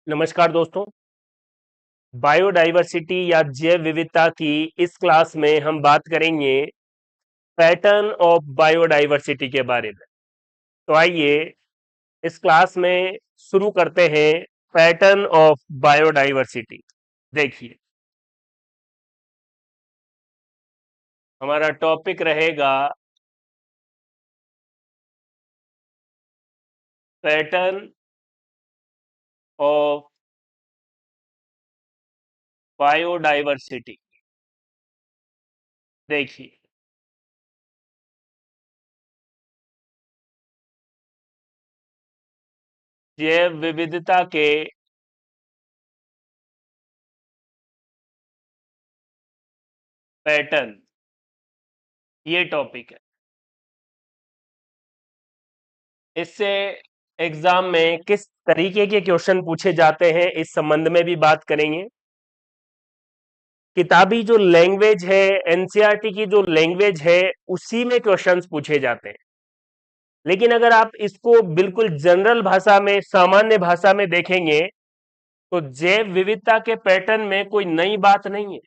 नमस्कार दोस्तों। बायोडाइवर्सिटी या जैव विविधता की इस क्लास में हम बात करेंगे पैटर्न ऑफ बायोडाइवर्सिटी के बारे में। तो आइए इस क्लास में शुरू करते हैं पैटर्न ऑफ बायोडाइवर्सिटी। देखिए, हमारा टॉपिक रहेगा पैटर्न ऑफ बायोडाइवर्सिटी। देखिए, जैव विविधता के पैटर्न, ये टॉपिक है। इससे एग्जाम में किस तरीके के क्वेश्चन पूछे जाते हैं इस संबंध में भी बात करेंगे। किताबी जो लैंग्वेज है, एनसीईआरटी की जो लैंग्वेज है, उसी में क्वेश्चंस पूछे जाते हैं। लेकिन अगर आप इसको बिल्कुल जनरल भाषा में, सामान्य भाषा में देखेंगे तो जैव विविधता के पैटर्न में कोई नई बात नहीं है।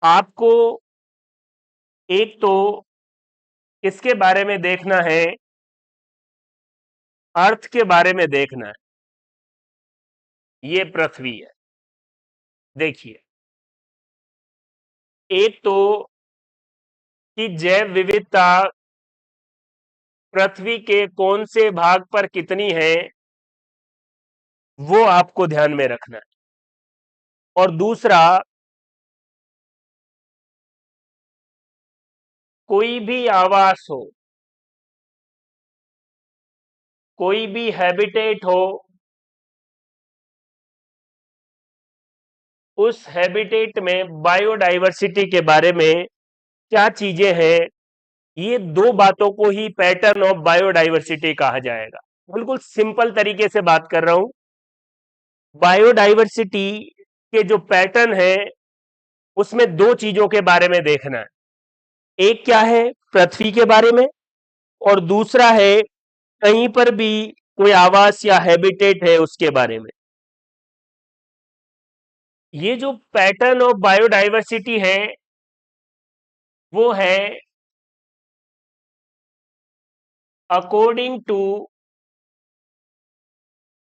आपको एक तो इसके बारे में देखना है, अर्थ के बारे में देखना है। ये पृथ्वी है। देखिए, एक तो कि जैव विविधता पृथ्वी के कौन से भाग पर कितनी है, वो आपको ध्यान में रखना है। और दूसरा, कोई भी आवास हो, कोई भी हैबिटेट हो, उस हैबिटेट में बायोडाइवर्सिटी के बारे में क्या चीजें हैं, ये दो बातों को ही पैटर्न ऑफ बायोडाइवर्सिटी कहा जाएगा। बिल्कुल सिंपल तरीके से बात कर रहा हूं। बायोडाइवर्सिटी के जो पैटर्न है, उसमें दो चीजों के बारे में देखना है। एक क्या है, पृथ्वी के बारे में, और दूसरा है कहीं पर भी कोई आवास या हैबिटेट है उसके बारे में। ये जो पैटर्न ऑफ बायोडाइवर्सिटी है, वो है according to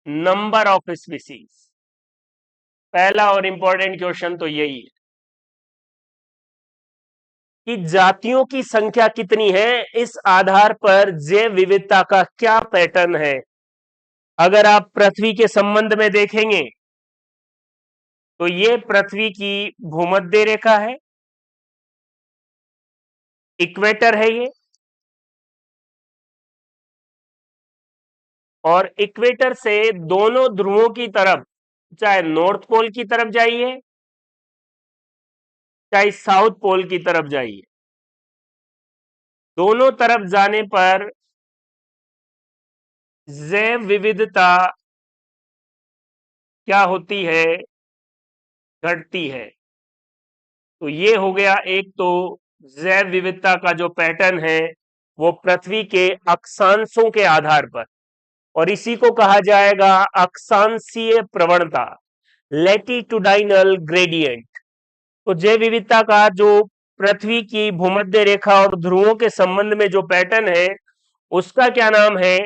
number of species. पहला और इंपॉर्टेंट क्वेश्चन तो यही है कि जातियों की संख्या कितनी है, इस आधार पर जैव विविधता का क्या पैटर्न है। अगर आप पृथ्वी के संबंध में देखेंगे तो ये पृथ्वी की भूमध्य रेखा है, इक्वेटर है ये। और इक्वेटर से दोनों ध्रुवों की तरफ, चाहे नॉर्थ पोल की तरफ जाइए चाहे साउथ पोल की तरफ जाइए, दोनों तरफ जाने पर जैव विविधता क्या होती है, घटती है। तो ये हो गया एक तो जैव विविधता का जो पैटर्न है वो पृथ्वी के अक्षांशों के आधार पर, और इसी को कहा जाएगा अक्षांशीय प्रवणता, लैटिट्यूडाइनल ग्रेडियंट। तो जैव विविधता का जो पृथ्वी की भूमध्य रेखा और ध्रुवों के संबंध में जो पैटर्न है, उसका क्या नाम है,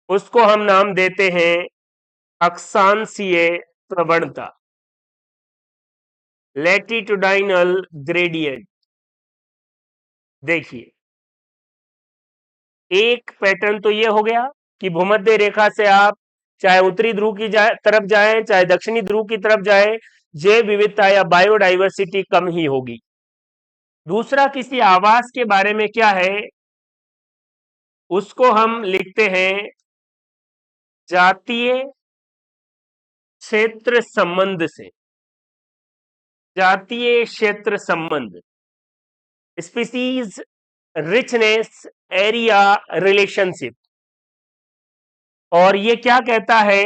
उसको हम नाम देते हैं अक्षांशीय प्रवणता, लैटिट्यूडाइनल ग्रेडियंट। देखिए, एक पैटर्न तो ये हो गया कि भूमध्य रेखा से आप चाहे उत्तरी ध्रुव की तरफ जाएं चाहे दक्षिणी ध्रुव की तरफ जाएं, जैव विविधता या बायोडाइवर्सिटी कम ही होगी। दूसरा, किसी आवास के बारे में क्या है, उसको हम लिखते हैं जातीय क्षेत्र संबंध से, जातीय क्षेत्र संबंध, स्पीसीज रिचनेस एरिया रिलेशनशिप। और ये क्या कहता है,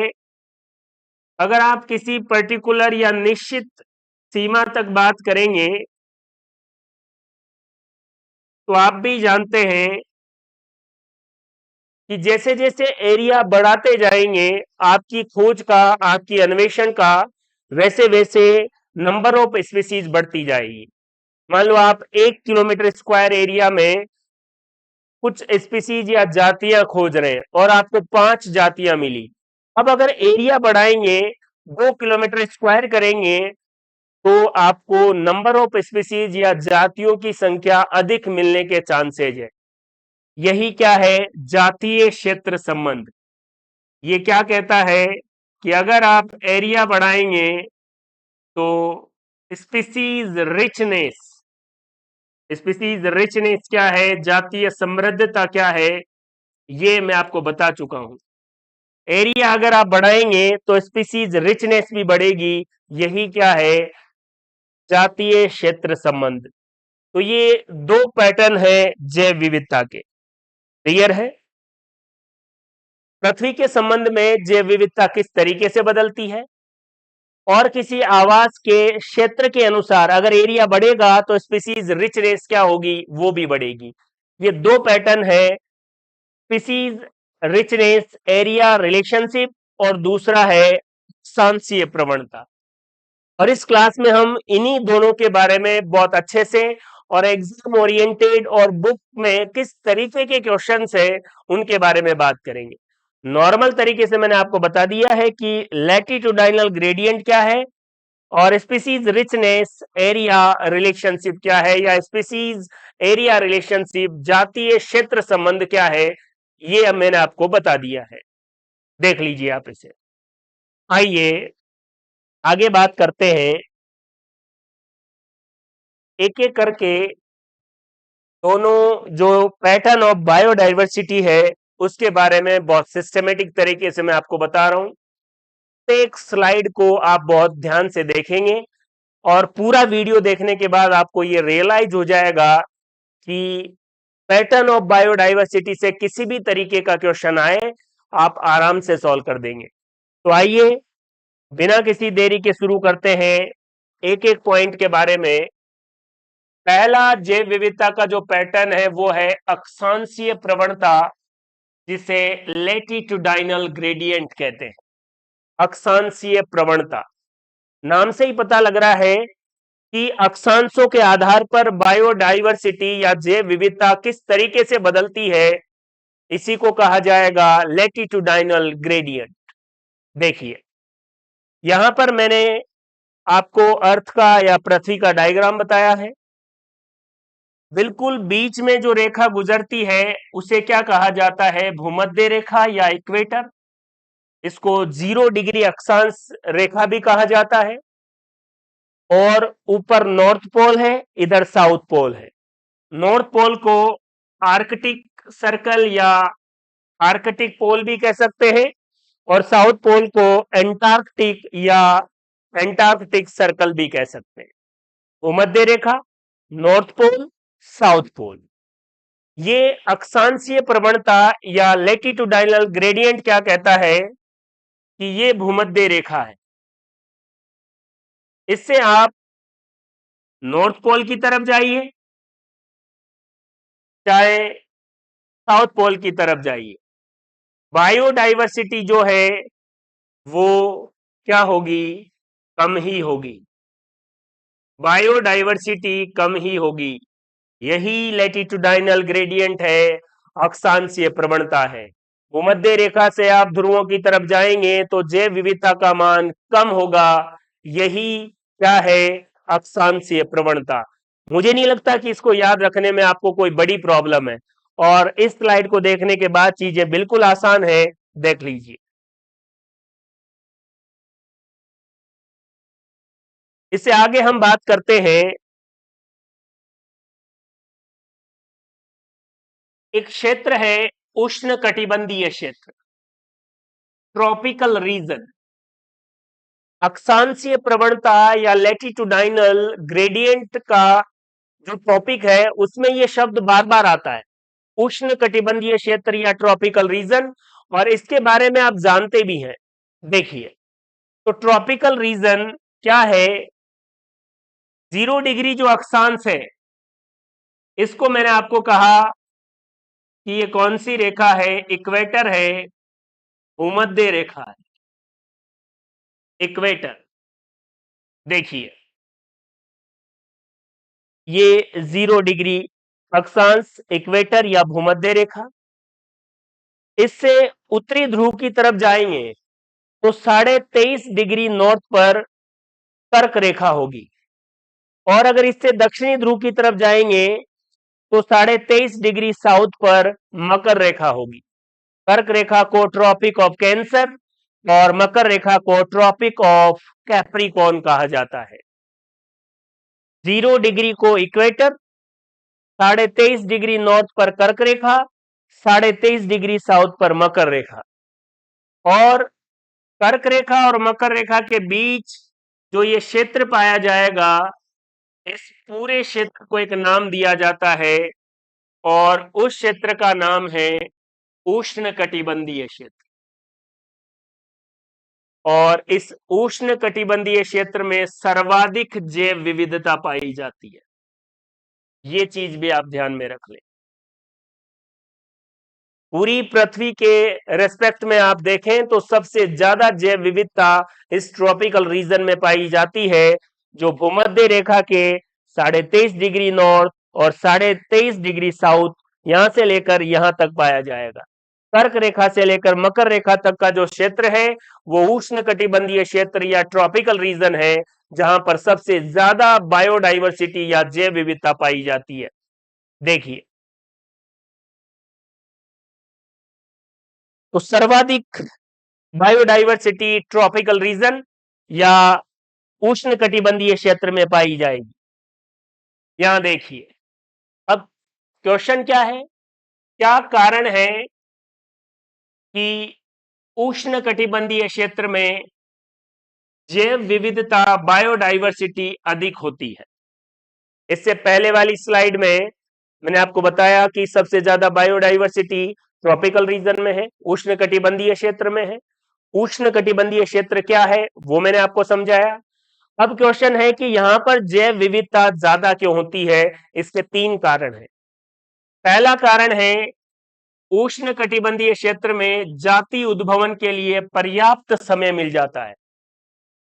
अगर आप किसी पर्टिकुलर या निश्चित सीमा तक बात करेंगे तो आप भी जानते हैं कि जैसे जैसे एरिया बढ़ाते जाएंगे आपकी खोज का, आपकी अन्वेषण का, वैसे वैसे नंबर ऑफ स्पीसीज बढ़ती जाएगी। मान लो आप 1 किलोमीटर स्क्वायर एरिया में कुछ स्पीसीज या जातियां खोज रहे हैं और आपको 5 जातियां मिली। अब अगर एरिया बढ़ाएंगे, 2 किलोमीटर स्क्वायर करेंगे, तो आपको नंबर ऑफ स्पीसीज या जातियों की संख्या अधिक मिलने के चांसेज है। यही क्या है? जातीय क्षेत्र संबंध। ये क्या कहता है कि अगर आप एरिया बढ़ाएंगे तो स्पीसीज रिचनेस, स्पीसीज रिचनेस क्या है, जातीय समृद्धता क्या है, ये मैं आपको बता चुका हूं। एरिया अगर आप बढ़ाएंगे तो स्पीसीज रिचनेस भी बढ़ेगी। यही क्या है? जातीय क्षेत्र संबंध। तो ये दो पैटर्न है जैव विविधता के। क्लियर है? पृथ्वी के संबंध में जैव विविधता किस तरीके से बदलती है, और किसी आवास के क्षेत्र के अनुसार अगर एरिया बढ़ेगा तो स्पीसीज रिचनेस क्या होगी? वो भी बढ़ेगी। ये दो पैटर्न है, स्पीसीज रिचनेस एरिया रिलेशनशिप, और दूसरा है सांसीय प्रवणता। और इस क्लास में हम इन्हीं दोनों के बारे में बहुत अच्छे से और एग्जाम ओरिएंटेड और बुक में किस तरीके के क्वेश्चंस है उनके बारे में बात करेंगे। नॉर्मल तरीके से मैंने आपको बता दिया है कि लैटिट्यूडाइनल ग्रेडियंट क्या है और स्पीसीज रिचनेस एरिया रिलेशनशिप क्या है, या स्पीसीज एरिया रिलेशनशिप जातीय क्षेत्र संबंध क्या है, ये अब मैंने आपको बता दिया है। देख लीजिए आप इसे। आइए आगे बात करते हैं, एक एक करके दोनों जो पैटर्न ऑफ बायोडाइवर्सिटी है उसके बारे में बहुत सिस्टमेटिक तरीके से मैं आपको बता रहा हूं। एक स्लाइड को आप बहुत ध्यान से देखेंगे और पूरा वीडियो देखने के बाद आपको ये रियलाइज हो जाएगा कि पैटर्न ऑफ बायोडाइवर्सिटी से किसी भी तरीके का क्वेश्चन आए आप आराम से सॉल्व कर देंगे। तो आइए बिना किसी देरी के शुरू करते हैं एक एक पॉइंट के बारे में। पहला जैव विविधता का जो पैटर्न है वो है अक्षांशीय प्रवणता, जिसे लैटिट्यूडाइनल ग्रेडियंट कहते हैं। अक्षांशीय प्रवणता, नाम से ही पता लग रहा है कि अक्षांशों के आधार पर बायोडाइवर्सिटी या जैव विविधता किस तरीके से बदलती है, इसी को कहा जाएगा लैटिट्यूडाइनल ग्रेडियंट। देखिए यहां पर मैंने आपको अर्थ का या पृथ्वी का डायग्राम बताया है। बिल्कुल बीच में जो रेखा गुजरती है उसे क्या कहा जाता है? भूमध्य रेखा या इक्वेटर। इसको 0 डिग्री अक्षांश रेखा भी कहा जाता है। और ऊपर नॉर्थ पोल है, इधर साउथ पोल है। नॉर्थ पोल को आर्कटिक सर्कल या आर्कटिक पोल भी कह सकते हैं, और साउथ पोल को एंटार्कटिक या एंटार्कटिक सर्कल भी कह सकते हैं। भूमध्य रेखा, नॉर्थ पोल, साउथ पोल। ये अक्षांशीय प्रवणता या लैटिट्यूडाइनल ग्रेडियंट क्या कहता है कि ये भूमध्य रेखा है। इससे आप नॉर्थ पोल की तरफ जाइए चाहे साउथ पोल की तरफ जाइए, बायोडाइवर्सिटी जो है वो क्या होगी? कम ही होगी। बायोडाइवर्सिटी कम ही होगी। यही लैटिट्यूडाइनल ग्रेडियंट है, अक्षांशीय प्रवणता है। भूमध्य रेखा से आप ध्रुवों की तरफ जाएंगे तो जैव विविधता का मान कम होगा। यही क्या है? अक्षांशीय प्रवणता। मुझे नहीं लगता कि इसको याद रखने में आपको कोई बड़ी प्रॉब्लम है, और इस स्लाइड को देखने के बाद चीजें बिल्कुल आसान है। देख लीजिए, इससे आगे हम बात करते हैं। एक क्षेत्र है उष्ण कटिबंधीय क्षेत्र, ट्रॉपिकल रीजन। अक्षांशीय प्रवणता या लैटिट्यूडाइनल ग्रेडियंट का जो टॉपिक है उसमें यह शब्द बार बार आता है, उष्ण कटिबंधीय क्षेत्र या ट्रॉपिकल रीजन, और इसके बारे में आप जानते भी हैं। देखिए, तो ट्रॉपिकल रीजन क्या है? 0 डिग्री जो अक्षांश है इसको मैंने आपको कहा कि ये कौन सी रेखा है, इक्वेटर है, भूमध्य रेखा है। इक्वेटर देखिए, ये 0 डिग्री अक्षांश इक्वेटर या भूमध्य रेखा, इससे उत्तरी ध्रुव की तरफ जाएंगे तो 23.5 डिग्री नॉर्थ पर कर्क रेखा होगी, और अगर इससे दक्षिणी ध्रुव की तरफ जाएंगे तो 23.5 डिग्री साउथ पर मकर रेखा होगी। कर्क रेखा को ट्रॉपिक ऑफ कैंसर और मकर रेखा को ट्रॉपिक ऑफ कैप्रिकॉर्न कहा जाता है। 0 डिग्री को इक्वेटर, 23.5 डिग्री नॉर्थ पर कर्क रेखा, 23.5 डिग्री साउथ पर मकर रेखा, और कर्क रेखा और मकर रेखा के बीच जो ये क्षेत्र पाया जाएगा, इस पूरे क्षेत्र को एक नाम दिया जाता है, और उस क्षेत्र का नाम है उष्णकटिबंधीय क्षेत्र। और इस उष्णकटिबंधीय क्षेत्र में सर्वाधिक जैव विविधता पाई जाती है। ये चीज भी आप ध्यान में रख लें। पूरी पृथ्वी के रेस्पेक्ट में आप देखें तो सबसे ज्यादा जैव विविधता इस ट्रॉपिकल रीजन में पाई जाती है, जो भूमध्य रेखा के 23.5 डिग्री नॉर्थ और 23.5 डिग्री साउथ, यहां से लेकर यहां तक पाया जाएगा। कर्क रेखा से लेकर मकर रेखा तक का जो क्षेत्र है वो उष्णकटिबंधीय क्षेत्र या ट्रॉपिकल रीजन है, जहां पर सबसे ज्यादा बायोडाइवर्सिटी या जैव विविधता पाई जाती है। देखिए, तो सर्वाधिक बायोडाइवर्सिटी ट्रॉपिकल रीजन या उष्णकटिबंधीय क्षेत्र में पाई जाएगी। यहां देखिए, अब क्वेश्चन क्या है, क्या कारण है कि उष्णकटिबंधीय क्षेत्र में जैव विविधता बायोडाइवर्सिटी अधिक होती है? इससे पहले वाली स्लाइड में मैंने आपको बताया कि सबसे ज्यादा बायोडाइवर्सिटी ट्रॉपिकल रीजन में है, उष्णकटिबंधीय क्षेत्र में है। उष्णकटिबंधीय क्षेत्र क्या है वो मैंने आपको समझाया। अब क्वेश्चन है कि यहां पर जैव विविधता ज्यादा क्यों होती है? इसके 3 कारण है। पहला कारण है, उष्णकटिबंधीय क्षेत्र में जाति उद्भवन के लिए पर्याप्त समय मिल जाता है।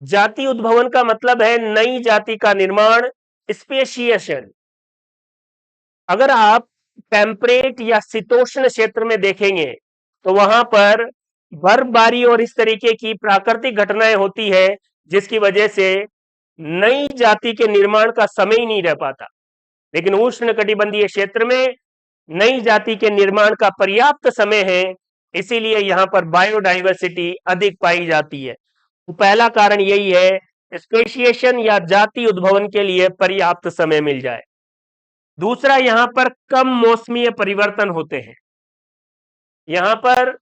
जाति उद्भवन का मतलब है नई जाति का निर्माण, स्पेशिएशन। अगर आप टेम्परेट या शीतोष्ण क्षेत्र में देखेंगे तो वहां पर बर्फबारी और इस तरीके की प्राकृतिक घटनाएं होती है, जिसकी वजह से नई जाति के निर्माण का समय ही नहीं रह पाता। लेकिन उष्णकटिबंधीय क्षेत्र में नई जाति के निर्माण का पर्याप्त समय है, इसीलिए यहां पर बायोडाइवर्सिटी अधिक पाई जाती है। तो पहला कारण यही है, स्पेशिएशन या जाति उद्भवन के लिए पर्याप्त समय मिल जाए। दूसरा, यहां पर कम मौसमीय परिवर्तन होते हैं। यहां पर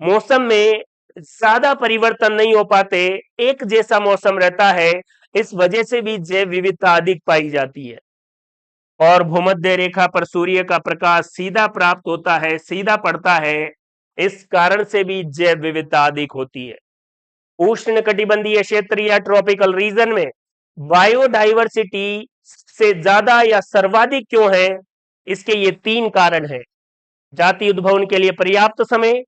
मौसम में ज्यादा परिवर्तन नहीं हो पाते, एक जैसा मौसम रहता है, इस वजह से भी जैव विविधता अधिक पाई जाती है। और भूमध्य रेखा पर सूर्य का प्रकाश सीधा प्राप्त होता है, सीधा पड़ता है, इस कारण से भी जैव विविधता अधिक होती है। उष्णकटिबंधीय क्षेत्र या ट्रॉपिकल रीजन में बायोडाइवर्सिटी से ज्यादा या सर्वाधिक क्यों है? इसके ये 3 कारण हैं। जाति उद्भवन के लिए पर्याप्त समय,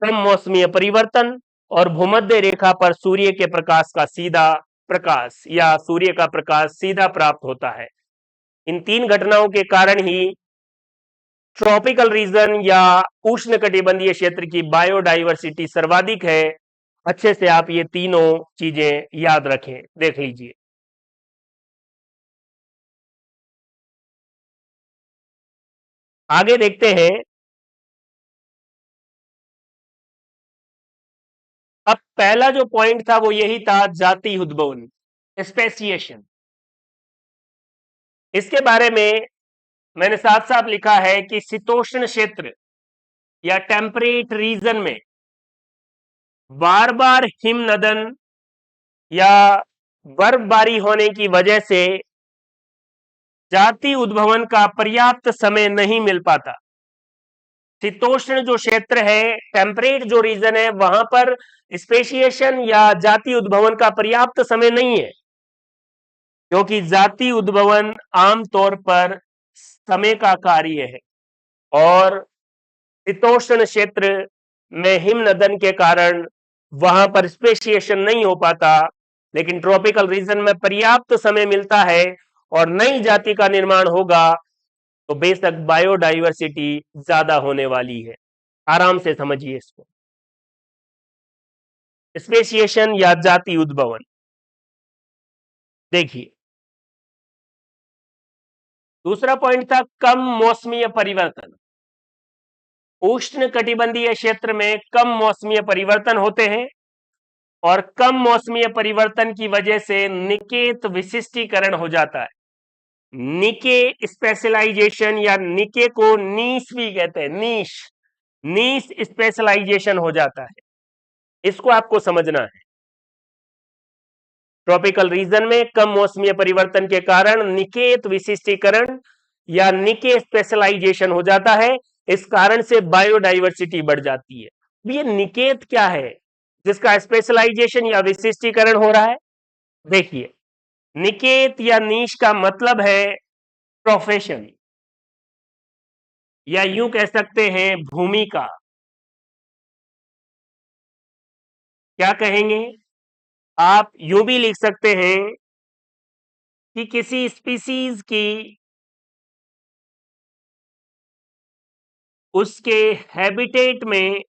कम मौसमीय परिवर्तन, और भूमध्य रेखा पर सूर्य के प्रकाश का सीधा प्रकाश या सूर्य का प्रकाश सीधा प्राप्त होता है। इन 3 घटनाओं के कारण ही ट्रॉपिकल रीजन या उष्णकटिबंधीय क्षेत्र की बायोडाइवर्सिटी सर्वाधिक है। अच्छे से आप ये तीनों चीजें याद रखें, देख लीजिए। आगे देखते हैं। अब पहला जो पॉइंट था वो यही था, जाति उद्भवन, स्पेसिएशन। इसके बारे में मैंने साफ साफ लिखा है कि शीतोष्ण क्षेत्र या टेम्परेट रीजन में बार बार हिमनदन या बर्फबारी होने की वजह से जाति उद्भवन का पर्याप्त समय नहीं मिल पाता। शीतोष्ण जो क्षेत्र है, टेम्परेट जो रीजन है, वहां पर स्पेशिएशन या जाति उद्भवन का पर्याप्त समय नहीं है, क्योंकि जाति उद्भवन आमतौर पर समय का कार्य है। और शीतोष्ण क्षेत्र में हिमनदन के कारण वहां पर स्पेसिएशन नहीं हो पाता, लेकिन ट्रॉपिकल रीजन में पर्याप्त समय मिलता है और नई जाति का निर्माण होगा, तो बेशक बायोडाइवर्सिटी ज्यादा होने वाली है। आराम से समझिए इसको। स्पेसिएशन या जाति उद्भवन। देखिए, दूसरा पॉइंट था कम मौसमीय परिवर्तन। उष्ण कटिबंधीय क्षेत्र में कम मौसमीय परिवर्तन होते हैं और कम मौसमीय परिवर्तन की वजह से निकेत विशिष्टीकरण हो जाता है। निके स्पेशलाइजेशन या निके को नीश भी कहते हैं, नीश स्पेशलाइजेशन हो जाता है। इसको आपको समझना है। ट्रॉपिकल रीजन में कम मौसमीय परिवर्तन के कारण निकेत विशिष्टीकरण या निके स्पेशलाइजेशन हो जाता है। इस कारण से बायोडाइवर्सिटी बढ़ जाती है। ये निकेत क्या है जिसका स्पेशलाइजेशन या विशिष्टीकरण हो रहा है? देखिए, निकेत या नीश का मतलब है प्रोफेशन, या यूं कह सकते हैं भूमिका। क्या कहेंगे? आप यूं भी लिख सकते हैं कि किसी स्पीसीज की उसके हैबिटेट में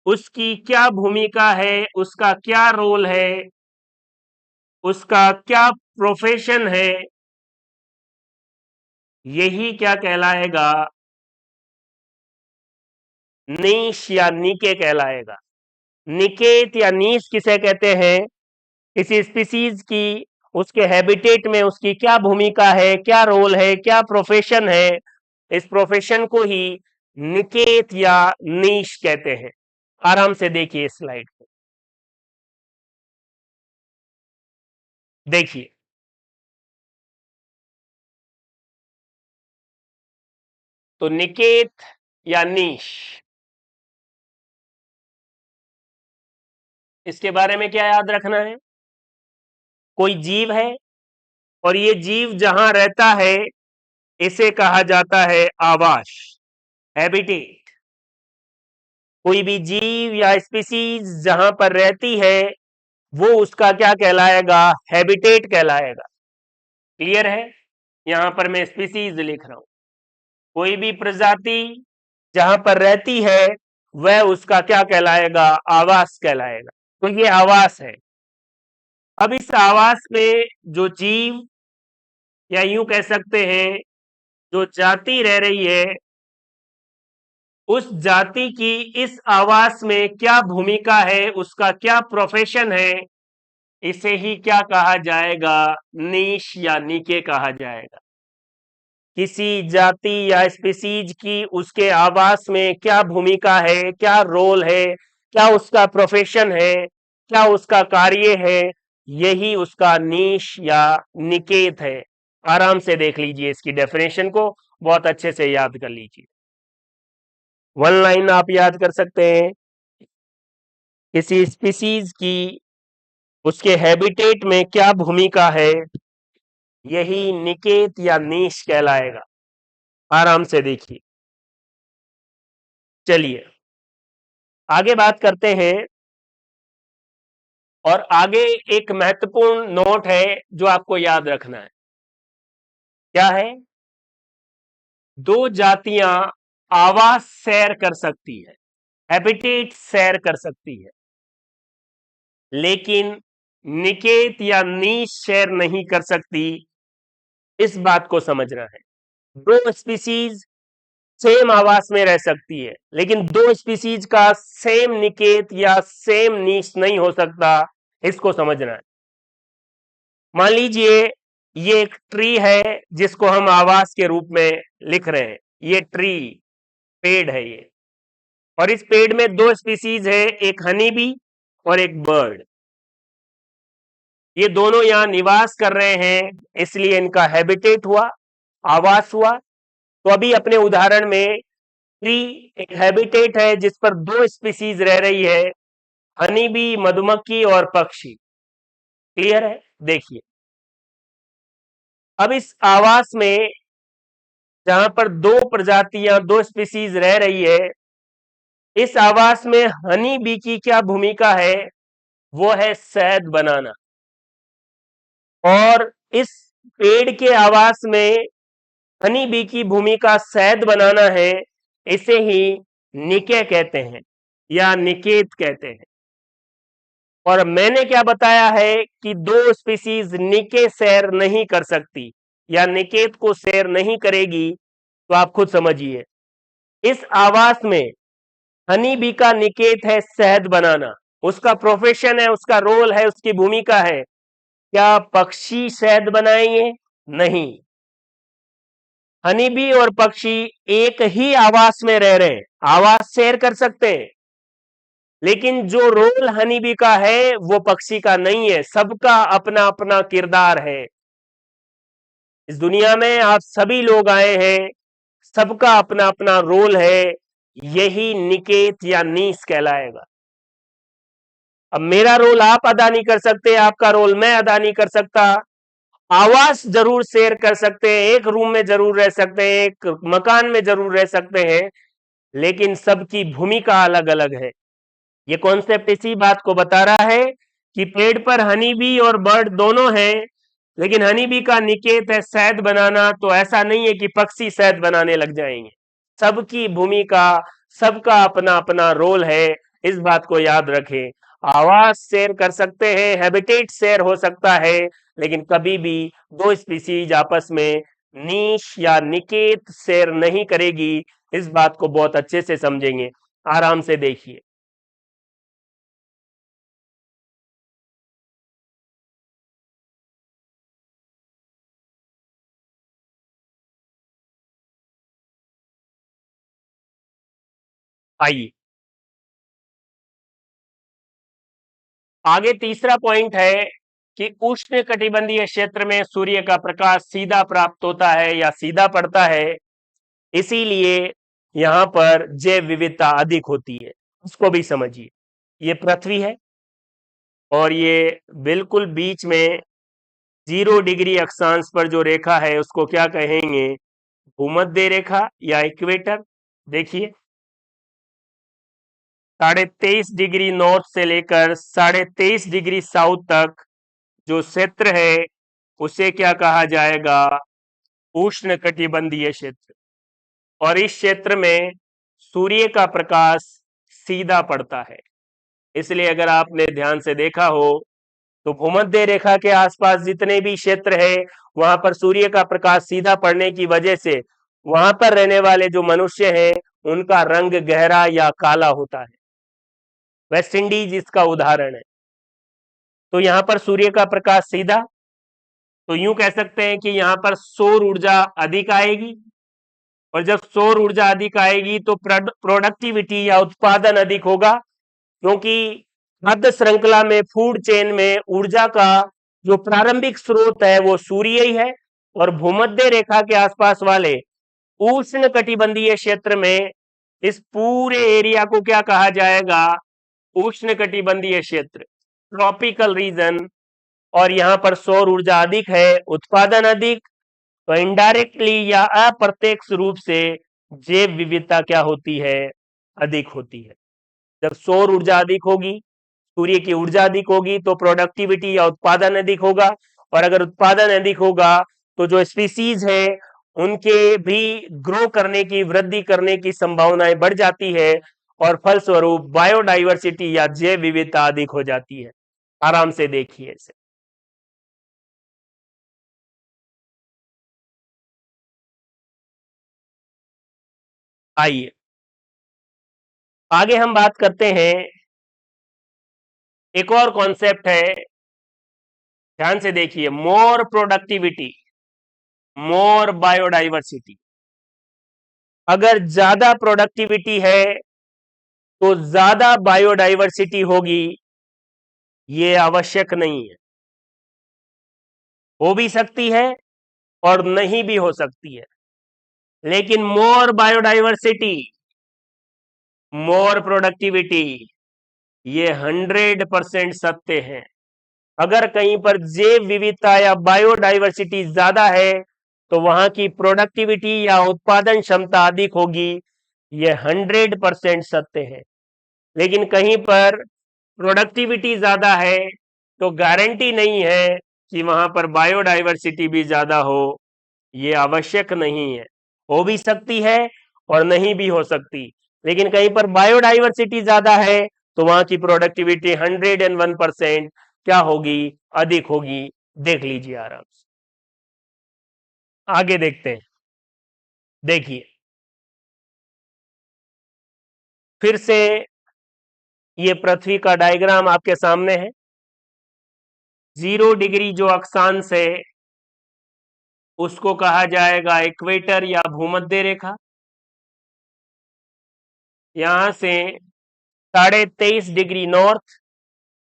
उसकी क्या भूमिका है, उसका क्या रोल है, उसका क्या प्रोफेशन है, यही क्या कहलाएगा? नीश या निके कहलाएगा। निकेत या नीश किसे कहते हैं? किसी स्पीसीज की उसके हैबिटेट में उसकी क्या भूमिका है, क्या रोल है, क्या प्रोफेशन है, इस प्रोफेशन को ही निकेत या नीश कहते हैं। आराम से देखिए स्लाइड को। देखिए, तो निकेत या नीश, इसके बारे में क्या याद रखना है? कोई जीव है और ये जीव जहां रहता है इसे कहा जाता है आवास, हैबिटेट। कोई भी जीव या स्पीसीज जहां पर रहती है वो उसका क्या कहलाएगा? हैबिटेट कहलाएगा। क्लियर है? यहां पर मैं स्पीसीज लिख रहा हूं। कोई भी प्रजाति जहां पर रहती है वह उसका क्या कहलाएगा? आवास कहलाएगा। तो ये आवास है। अब इस आवास में जो जीव या यूं कह सकते हैं जो जाति रह रही है, उस जाति की इस आवास में क्या भूमिका है, उसका क्या प्रोफेशन है, इसे ही क्या कहा जाएगा? नीश या निके कहा जाएगा। किसी जाति या स्पीसीज की उसके आवास में क्या भूमिका है, क्या रोल है, क्या उसका प्रोफेशन है, क्या उसका कार्य है, यही उसका नीश या निकेत है। आराम से देख लीजिए इसकी डेफिनेशन को, बहुत अच्छे से याद कर लीजिए। वन लाइन आप याद कर सकते हैं। किसी स्पीसीज की उसके हैबिटेट में क्या भूमिका है, यही निकेत या नीश कहलाएगा। आराम से देखिए। चलिए आगे बात करते हैं। और आगे एक महत्वपूर्ण नोट है जो आपको याद रखना है। क्या है? दो जातियां आवास शेयर कर सकती है, हैबिटेट शेयर कर सकती है, लेकिन निकेत या नीश शेयर नहीं कर सकती। इस बात को समझना है। दो स्पीसीज सेम आवास में रह सकती है, लेकिन दो स्पीसीज का सेम निकेत या सेम नीश नहीं हो सकता। इसको समझना है। मान लीजिए ये एक ट्री है जिसको हम आवास के रूप में लिख रहे हैं। ये ट्री, पेड़ है ये, और इस पेड़ में दो स्पीसीज है, एक हनी बी और एक बर्ड। ये दोनों यहां निवास कर रहे हैं, इसलिए इनका हैबिटेट हुआ, आवास हुआ। तो अभी अपने उदाहरण में ट्री एक हैबिटेट है जिस पर दो स्पीसीज रह रही है, हनी बी मधुमक्खी और पक्षी। क्लियर है? देखिए, अब इस आवास में जहां पर दो प्रजातियां, दो स्पीसीज रह रही है, इस आवास में हनी बी की क्या भूमिका है? वो है शहद बनाना। और इस पेड़ के आवास में हनी बी की भूमिका शहद बनाना है। इसे ही निके कहते हैं या निकेत कहते हैं। और मैंने क्या बताया है कि दो स्पीसीज निके सैर नहीं कर सकती या निकेत को सैर नहीं करेगी, तो आप खुद समझिए। इस आवास में हनी बी का निकेत है शहद बनाना, उसका प्रोफेशन है, उसका रोल है, उसकी भूमिका है। क्या पक्षी शहद बनाएंगे? नहीं। हनी बी और पक्षी एक ही आवास में रह रहे हैं, आवास शेयर कर सकते हैं, लेकिन जो रोल हनी बी का है वो पक्षी का नहीं है। सबका अपना अपना किरदार है। इस दुनिया में आप सभी लोग आए हैं, सबका अपना अपना रोल है। यही निकेत या नीस कहलाएगा। अब मेरा रोल आप अदा नहीं कर सकते, आपका रोल मैं अदा नहीं कर सकता। आवास जरूर शेयर कर सकते हैं, एक रूम में जरूर रह सकते हैं, एक मकान में जरूर रह सकते हैं, लेकिन सबकी भूमिका अलग अलग है। ये कॉन्सेप्ट इसी बात को बता रहा है कि पेड़ पर हनी बी और बर्ड दोनों हैं, लेकिन हनी बी का निकेत है शहद बनाना। तो ऐसा नहीं है कि पक्षी शहद बनाने लग जाएंगे। सबकी भूमिका, सबका अपना अपना रोल है। इस बात को याद रखें। आवास शेयर कर सकते हैं, हैबिटेट शेयर हो सकता है, लेकिन कभी भी दो स्पीसीज आपस में नीश या निकेत शेयर नहीं करेगी। इस बात को बहुत अच्छे से समझेंगे। आराम से देखिए। आइए आगे, तीसरा पॉइंट है कि उष्ण कटिबंधीय क्षेत्र में सूर्य का प्रकाश सीधा प्राप्त होता है या सीधा पड़ता है, इसीलिए यहां पर जैव विविधता अधिक होती है। उसको भी समझिए। ये पृथ्वी है और ये बिल्कुल बीच में 0 डिग्री अक्षांश पर जो रेखा है उसको क्या कहेंगे? भूमध्य रेखा या इक्वेटर। देखिए, 23.5 डिग्री नॉर्थ से लेकर 23.5 डिग्री साउथ तक जो क्षेत्र है उसे क्या कहा जाएगा? उष्ण कटिबंधीय क्षेत्र। और इस क्षेत्र में सूर्य का प्रकाश सीधा पड़ता है। इसलिए अगर आपने ध्यान से देखा हो तो भूमध्य रेखा के आसपास जितने भी क्षेत्र है वहां पर सूर्य का प्रकाश सीधा पड़ने की वजह से वहां पर रहने वाले जो मनुष्य हैं उनका रंग गहरा या काला होता है। वेस्ट इंडीज इसका उदाहरण है। तो यहां पर सूर्य का प्रकाश सीधा, तो यूं कह सकते हैं कि यहां पर सौर ऊर्जा अधिक आएगी। और जब सौर ऊर्जा अधिक आएगी तो प्रोडक्टिविटी या उत्पादन अधिक होगा, क्योंकि खाद्य श्रृंखला में, फूड चेन में ऊर्जा का जो प्रारंभिक स्रोत है वो सूर्य ही है। और भूमध्य रेखा के आसपास वाले उष्ण कटिबंधीय क्षेत्र में इस पूरे एरिया को क्या कहा जाएगा? उष्ण कटिबंधीय क्षेत्र, ट्रॉपिकल रीजन। और यहां पर सौर ऊर्जा अधिक है, उत्पादन अधिक। तो इनडायरेक्टली या अप्रत्यक्ष रूप से जैव विविधता क्या होती है? अधिक होती है। जब सौर ऊर्जा अधिक होगी, सूर्य की ऊर्जा अधिक होगी, तो प्रोडक्टिविटी या उत्पादन अधिक होगा। और अगर उत्पादन अधिक होगा तो जो स्पीसीज है उनके भी ग्रो करने की, वृद्धि करने की संभावनाएं बढ़ जाती है और फलस्वरूप बायोडाइवर्सिटी या जैव विविधता अधिक हो जाती है। आराम से देखिए इसे। आइए आगे हम बात करते हैं। एक और कॉन्सेप्ट है, ध्यान से देखिए। मोर प्रोडक्टिविटी, मोर बायोडाइवर्सिटी। अगर ज्यादा प्रोडक्टिविटी है तो ज्यादा बायोडाइवर्सिटी होगी, ये आवश्यक नहीं है। हो भी सकती है और नहीं भी हो सकती है, लेकिन मोर बायोडाइवर्सिटी, मोर प्रोडक्टिविटी, ये 100% सत्य है। अगर कहीं पर जैव विविधता या बायोडाइवर्सिटी ज्यादा है तो वहां की प्रोडक्टिविटी या उत्पादन क्षमता अधिक होगी, ये 100% सत्य है। लेकिन कहीं पर प्रोडक्टिविटी ज्यादा है तो गारंटी नहीं है कि वहां पर बायोडाइवर्सिटी भी ज्यादा हो, ये आवश्यक नहीं है। हो भी सकती है और नहीं भी हो सकती, लेकिन कहीं पर बायोडाइवर्सिटी ज्यादा है तो वहां की प्रोडक्टिविटी 101% क्या होगी, अधिक होगी। देख लीजिए आराम से। आगे देखते हैं। देखिए फिर से ये पृथ्वी का डायग्राम आपके सामने है। 0 डिग्री जो अक्षांश है उसको कहा जाएगा इक्वेटर या भूमध्य रेखा। यहां से 23.5 डिग्री नॉर्थ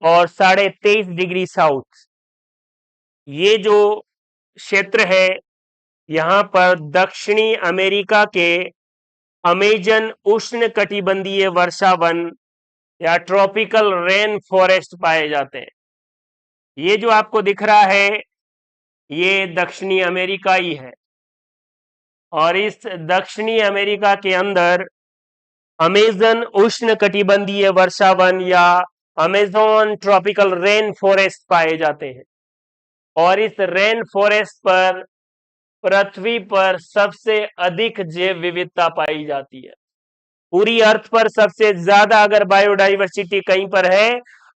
और 23.5 डिग्री साउथ, ये जो क्षेत्र है यहाँ पर दक्षिणी अमेरिका के अमेजन उष्ण कटिबंधीय वर्षा वन या ट्रॉपिकल रेन फॉरेस्ट पाए जाते हैं। ये जो आपको दिख रहा है ये दक्षिणी अमेरिका ही है, और इस दक्षिणी अमेरिका के अंदर अमेजन उष्ण कटिबंधीय वर्षा वन या अमेजोन ट्रॉपिकल रेन फॉरेस्ट पाए जाते हैं। और इस रेन फॉरेस्ट पर पृथ्वी पर सबसे अधिक जैव विविधता पाई जाती है। पूरी अर्थ पर सबसे ज्यादा अगर बायोडाइवर्सिटी कहीं पर है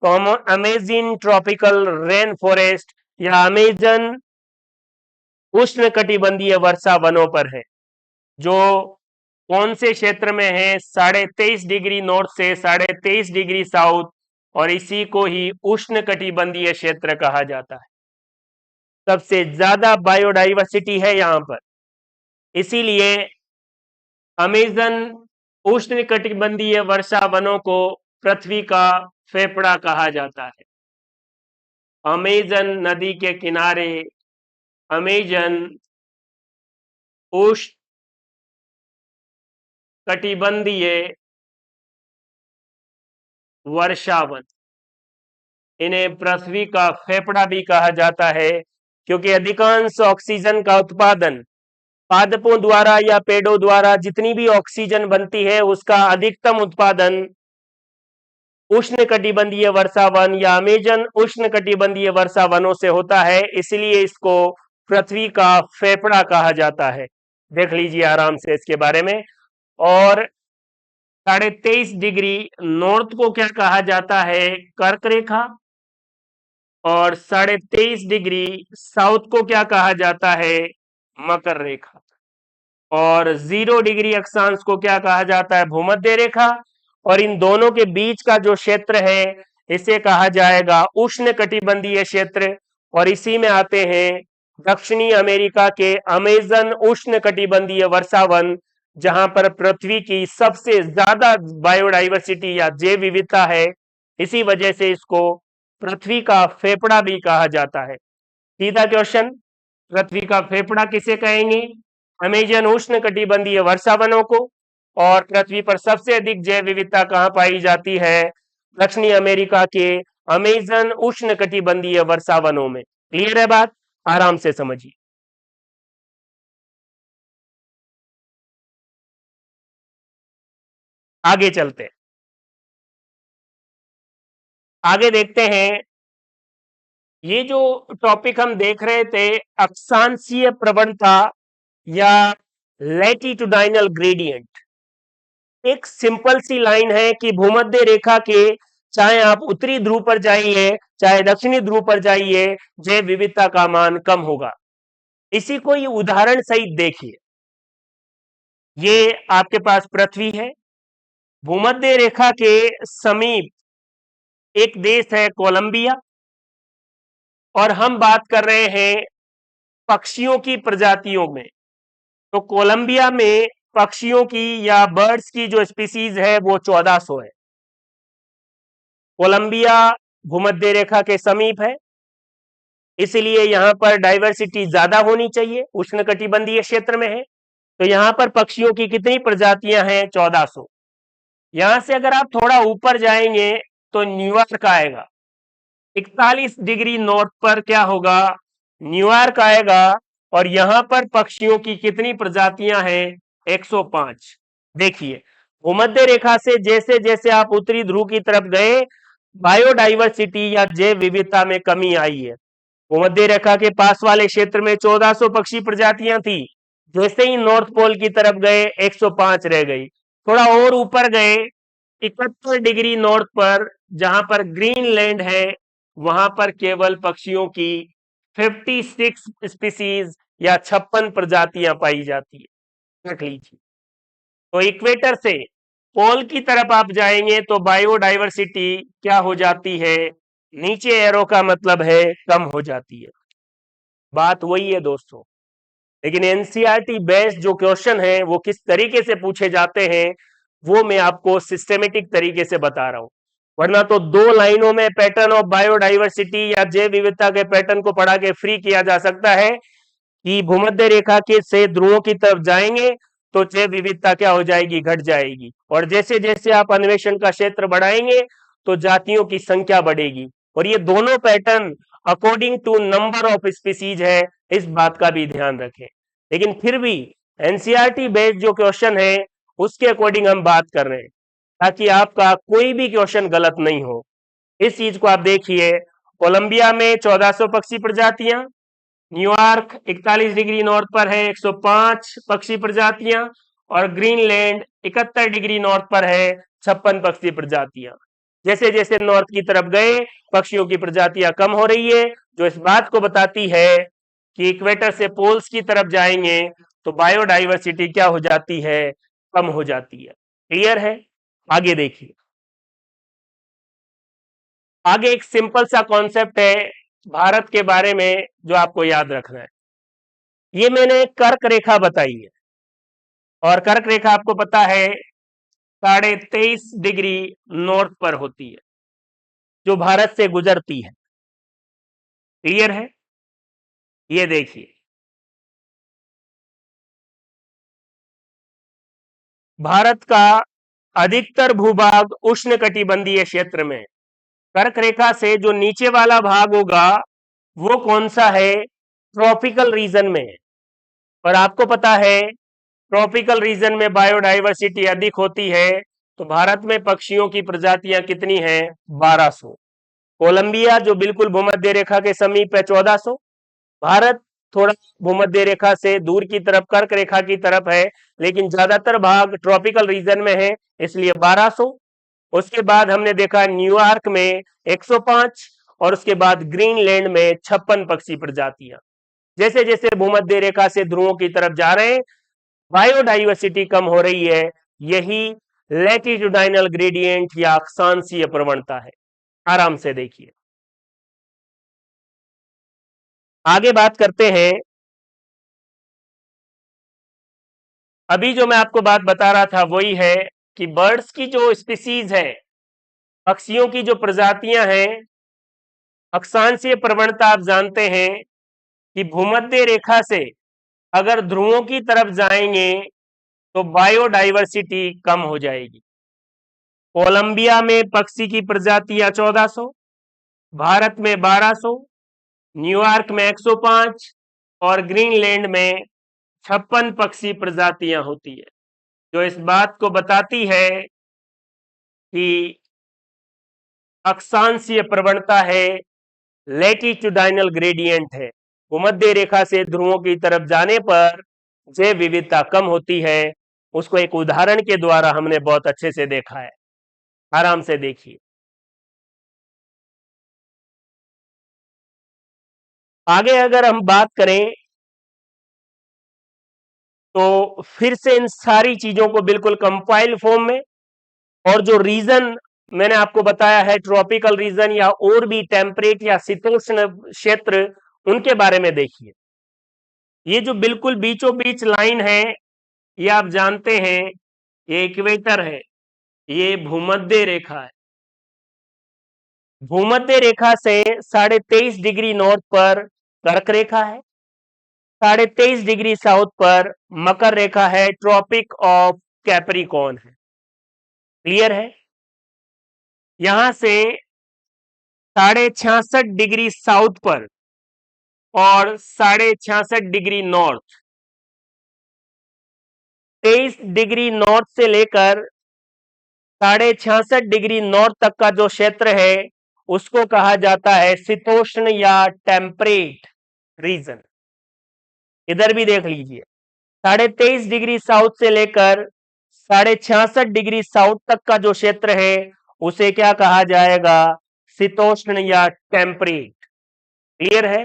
तो अमेजिन ट्रॉपिकल रेन फॉरेस्ट या अमेजन उष्ण कटिबंधीय वर्षा वनों पर है, जो कौन से क्षेत्र में है, 23.5 डिग्री नॉर्थ से 23.5 डिग्री साउथ, और इसी को ही उष्ण कटिबंधीय क्षेत्र कहा जाता है। सबसे ज्यादा बायोडाइवर्सिटी है यहां पर, इसीलिए अमेजन उष्ण कटिबंधीय वर्षा वनों को पृथ्वी का फेफड़ा कहा जाता है। अमेजन नदी के किनारे अमेजन उष्ण कटिबंधीय वर्षावन, इन्हें पृथ्वी का फेफड़ा भी कहा जाता है, क्योंकि अधिकांश ऑक्सीजन का उत्पादन पादपों द्वारा या पेड़ों द्वारा जितनी भी ऑक्सीजन बनती है उसका अधिकतम उत्पादन उष्ण कटिबंधीय वर्षा वन या अमेजन उष्ण कटिबंधीय वर्षा वनों से होता है, इसलिए इसको पृथ्वी का फेफड़ा कहा जाता है। देख लीजिए आराम से इसके बारे में। और 23.5 डिग्री नॉर्थ को क्या कहा जाता है, कर्क रेखा, और 23.5 डिग्री साउथ को क्या कहा जाता है, मकर रेखा, और 0 डिग्री अक्षांश को क्या कहा जाता है, भूमध्य रेखा, और इन दोनों के बीच का जो क्षेत्र है इसे कहा जाएगा उष्ण कटिबंधीय क्षेत्र। और इसी में आते हैं दक्षिणी अमेरिका के अमेजन उष्ण कटिबंधीय वर्षा वन, जहां पर पृथ्वी की सबसे ज्यादा बायोडाइवर्सिटी या जैव विविधता है। इसी वजह से इसको पृथ्वी का फेफड़ा भी कहा जाता है। सीधा क्वेश्चन, पृथ्वी का फेफड़ा किसे कहेंगे, अमेजन उष्ण कटिबंधीय वर्षा वनों को। और पृथ्वी पर सबसे अधिक जैव विविधता कहां पाई जाती है, दक्षिणी अमेरिका के अमेजन उष्ण कटिबंधीय वर्षा वनों में। क्लियर है बात, आराम से समझिए। आगे चलते हैं, आगे देखते हैं। ये जो टॉपिक हम देख रहे थे अक्षांशीय प्रवणता या लैटिट्यूडाइनल ग्रेडियंट, एक सिंपल सी लाइन है कि भूमध्य रेखा के चाहे आप उत्तरी ध्रुव पर जाइए चाहे दक्षिणी ध्रुव पर जाइए, जैव विविधता का मान कम होगा। इसी को ये उदाहरण सहित देखिए। ये आपके पास पृथ्वी है, भूमध्य रेखा के समीप एक देश है कोलंबिया, और हम बात कर रहे हैं पक्षियों की प्रजातियों में। तो कोलंबिया में पक्षियों की या बर्ड्स की जो स्पीसीज है वो 1400 है। कोलंबिया भूमध्य रेखा के समीप है, इसलिए यहां पर डाइवर्सिटी ज्यादा होनी चाहिए, उष्णकटिबंधीय क्षेत्र में है। तो यहां पर पक्षियों की कितनी प्रजातियां हैं, 1400। यहां से अगर आप थोड़ा ऊपर जाएंगे तो न्यूयॉर्क आएगा, 41 डिग्री नॉर्थ पर क्या होगा, न्यूयॉर्क आएगा, और यहां पर पक्षियों की कितनी प्रजातियां हैं? 105। देखिए, भूमध्य रेखा से जैसे जैसे आप उत्तरी ध्रुव की तरफ गए, बायोडाइवर्सिटी या जैव विविधता में कमी आई है। भूमध्य रेखा के पास वाले क्षेत्र में 1400 पक्षी प्रजातियां थी, जैसे ही नॉर्थ पोल की तरफ गए 105 रह गई। थोड़ा और ऊपर गए 71 डिग्री नॉर्थ पर, जहां पर ग्रीनलैंड है, वहां पर केवल पक्षियों की 56 स्पीसीज या 56 प्रजातियां पाई जाती है। रख लीजिए। तो इक्वेटर से पोल की तरफ आप जाएंगे तो बायोडाइवर्सिटी क्या हो जाती है? नीचे एरो का मतलब है कम हो जाती है। बात वही है दोस्तों, लेकिन एनसीईआरटी बेस्ड जो क्वेश्चन है वो किस तरीके से पूछे जाते हैं वो मैं आपको सिस्टेमेटिक तरीके से बता रहा हूं। वरना तो 2 लाइनों में पैटर्न ऑफ बायोडाइवर्सिटी या जैव विविधता के पैटर्न को पढ़ा के फ्री किया जा सकता है कि भूमध्य रेखा के से ध्रुवों की तरफ जाएंगे तो जैव विविधता क्या हो जाएगी? घट जाएगी। और जैसे जैसे आप अन्वेषण का क्षेत्र बढ़ाएंगे तो जातियों की संख्या बढ़ेगी। और ये दोनों pattern according to number of species है, इस बात का भी ध्यान रखें। लेकिन फिर भी एनसीईआरटी बेस्ड जो क्वेश्चन है उसके अकॉर्डिंग हम बात कर रहे हैं, ताकि आपका कोई भी क्वेश्चन गलत नहीं हो। इस चीज को आप देखिए, कोलंबिया में 1400 पक्षी प्रजातियां, न्यूयॉर्क 41 डिग्री नॉर्थ पर है 105 पक्षी प्रजातियां, और ग्रीनलैंड 71 डिग्री नॉर्थ पर है 56 पक्षी प्रजातियां। जैसे जैसे नॉर्थ की तरफ गए पक्षियों की प्रजातियां कम हो रही है, जो इस बात को बताती है कि इक्वेटर से पोल्स की तरफ जाएंगे तो बायोडाइवर्सिटी क्या हो जाती है? कम हो जाती है। क्लियर है? आगे देखिए। आगे एक सिंपल सा कॉन्सेप्ट है भारत के बारे में जो आपको याद रखना है। ये मैंने कर्क रेखा बताई है, और कर्क रेखा आपको पता है 23.5 डिग्री नॉर्थ पर होती है, जो भारत से गुजरती है। क्लियर है? ये देखिए, भारत का अधिकतर भूभाग उष्णकटिबंधीय क्षेत्र में, कर्क रेखा से जो नीचे वाला भाग होगा वो कौन सा है? ट्रॉपिकल रीजन में है। और आपको पता है ट्रॉपिकल रीजन में बायोडाइवर्सिटी अधिक होती है। तो भारत में पक्षियों की प्रजातियां कितनी हैं? 1200। कोलंबिया जो बिल्कुल भूमध्य रेखा के समीप है 1400। भारत थोड़ा भूमध्य रेखा से दूर की तरफ कर्क रेखा की तरफ है, लेकिन ज्यादातर भाग ट्रॉपिकल रीजन में है, इसलिए 1200। उसके बाद हमने देखा न्यूयॉर्क में 105, और उसके बाद ग्रीनलैंड में 56 पक्षी प्रजातियां। जैसे जैसे भूमध्य रेखा से ध्रुवों की तरफ जा रहे हैं बायोडाइवर्सिटी कम हो रही है। यही लैटिट्यूडाइनल ग्रेडियंट या अक्षांशीय प्रवणता है। आराम से देखिए। आगे बात करते हैं। अभी जो मैं आपको बात बता रहा था वही है कि बर्ड्स की जो स्पीसीज है, पक्षियों की जो प्रजातियां हैं, अक्षांशीय प्रवणता आप जानते हैं कि भूमध्य रेखा से अगर ध्रुवों की तरफ जाएंगे तो बायोडाइवर्सिटी कम हो जाएगी। कोलंबिया में पक्षी की प्रजातियां 1400, भारत में 1200, न्यूयॉर्क में 105 और ग्रीनलैंड में 56 पक्षी प्रजातियां होती है, जो इस बात को बताती है कि अक्षांशीय प्रवणता है, लैटिट्यूडाइनल ग्रेडियंट है। भूमध्य रेखा से ध्रुवों की तरफ जाने पर जैव विविधता कम होती है। उसको एक उदाहरण के द्वारा हमने बहुत अच्छे से देखा है। आराम से देखिए। आगे अगर हम बात करें तो फिर से इन सारी चीजों को बिल्कुल कंपाइल फॉर्म में, और जो रीजन मैंने आपको बताया है ट्रॉपिकल रीजन या और भी टेम्परेट या शीतोष्ण क्षेत्र, उनके बारे में देखिए। ये जो बिल्कुल बीचों बीच लाइन है ये आप जानते हैं ये इक्वेटर है, ये भूमध्य रेखा है। भूमध्य रेखा से 23.5 डिग्री नॉर्थ पर कर्क रेखा है, 23.5 डिग्री साउथ पर मकर रेखा है, ट्रॉपिक ऑफ कैप्रिकॉर्न है। क्लियर है? यहां से 66.5 डिग्री साउथ पर और 66.5 डिग्री नॉर्थ, 23 डिग्री नॉर्थ से लेकर 66.5 डिग्री नॉर्थ तक का जो क्षेत्र है उसको कहा जाता है शीतोष्ण या टेम्परेट रीजन। इधर भी देख लीजिए, 23.5 डिग्री साउथ से लेकर 66.5 डिग्री साउथ तक का जो क्षेत्र है उसे क्या कहा जाएगा? शीतोष्ण या टेम्परेट। क्लियर है?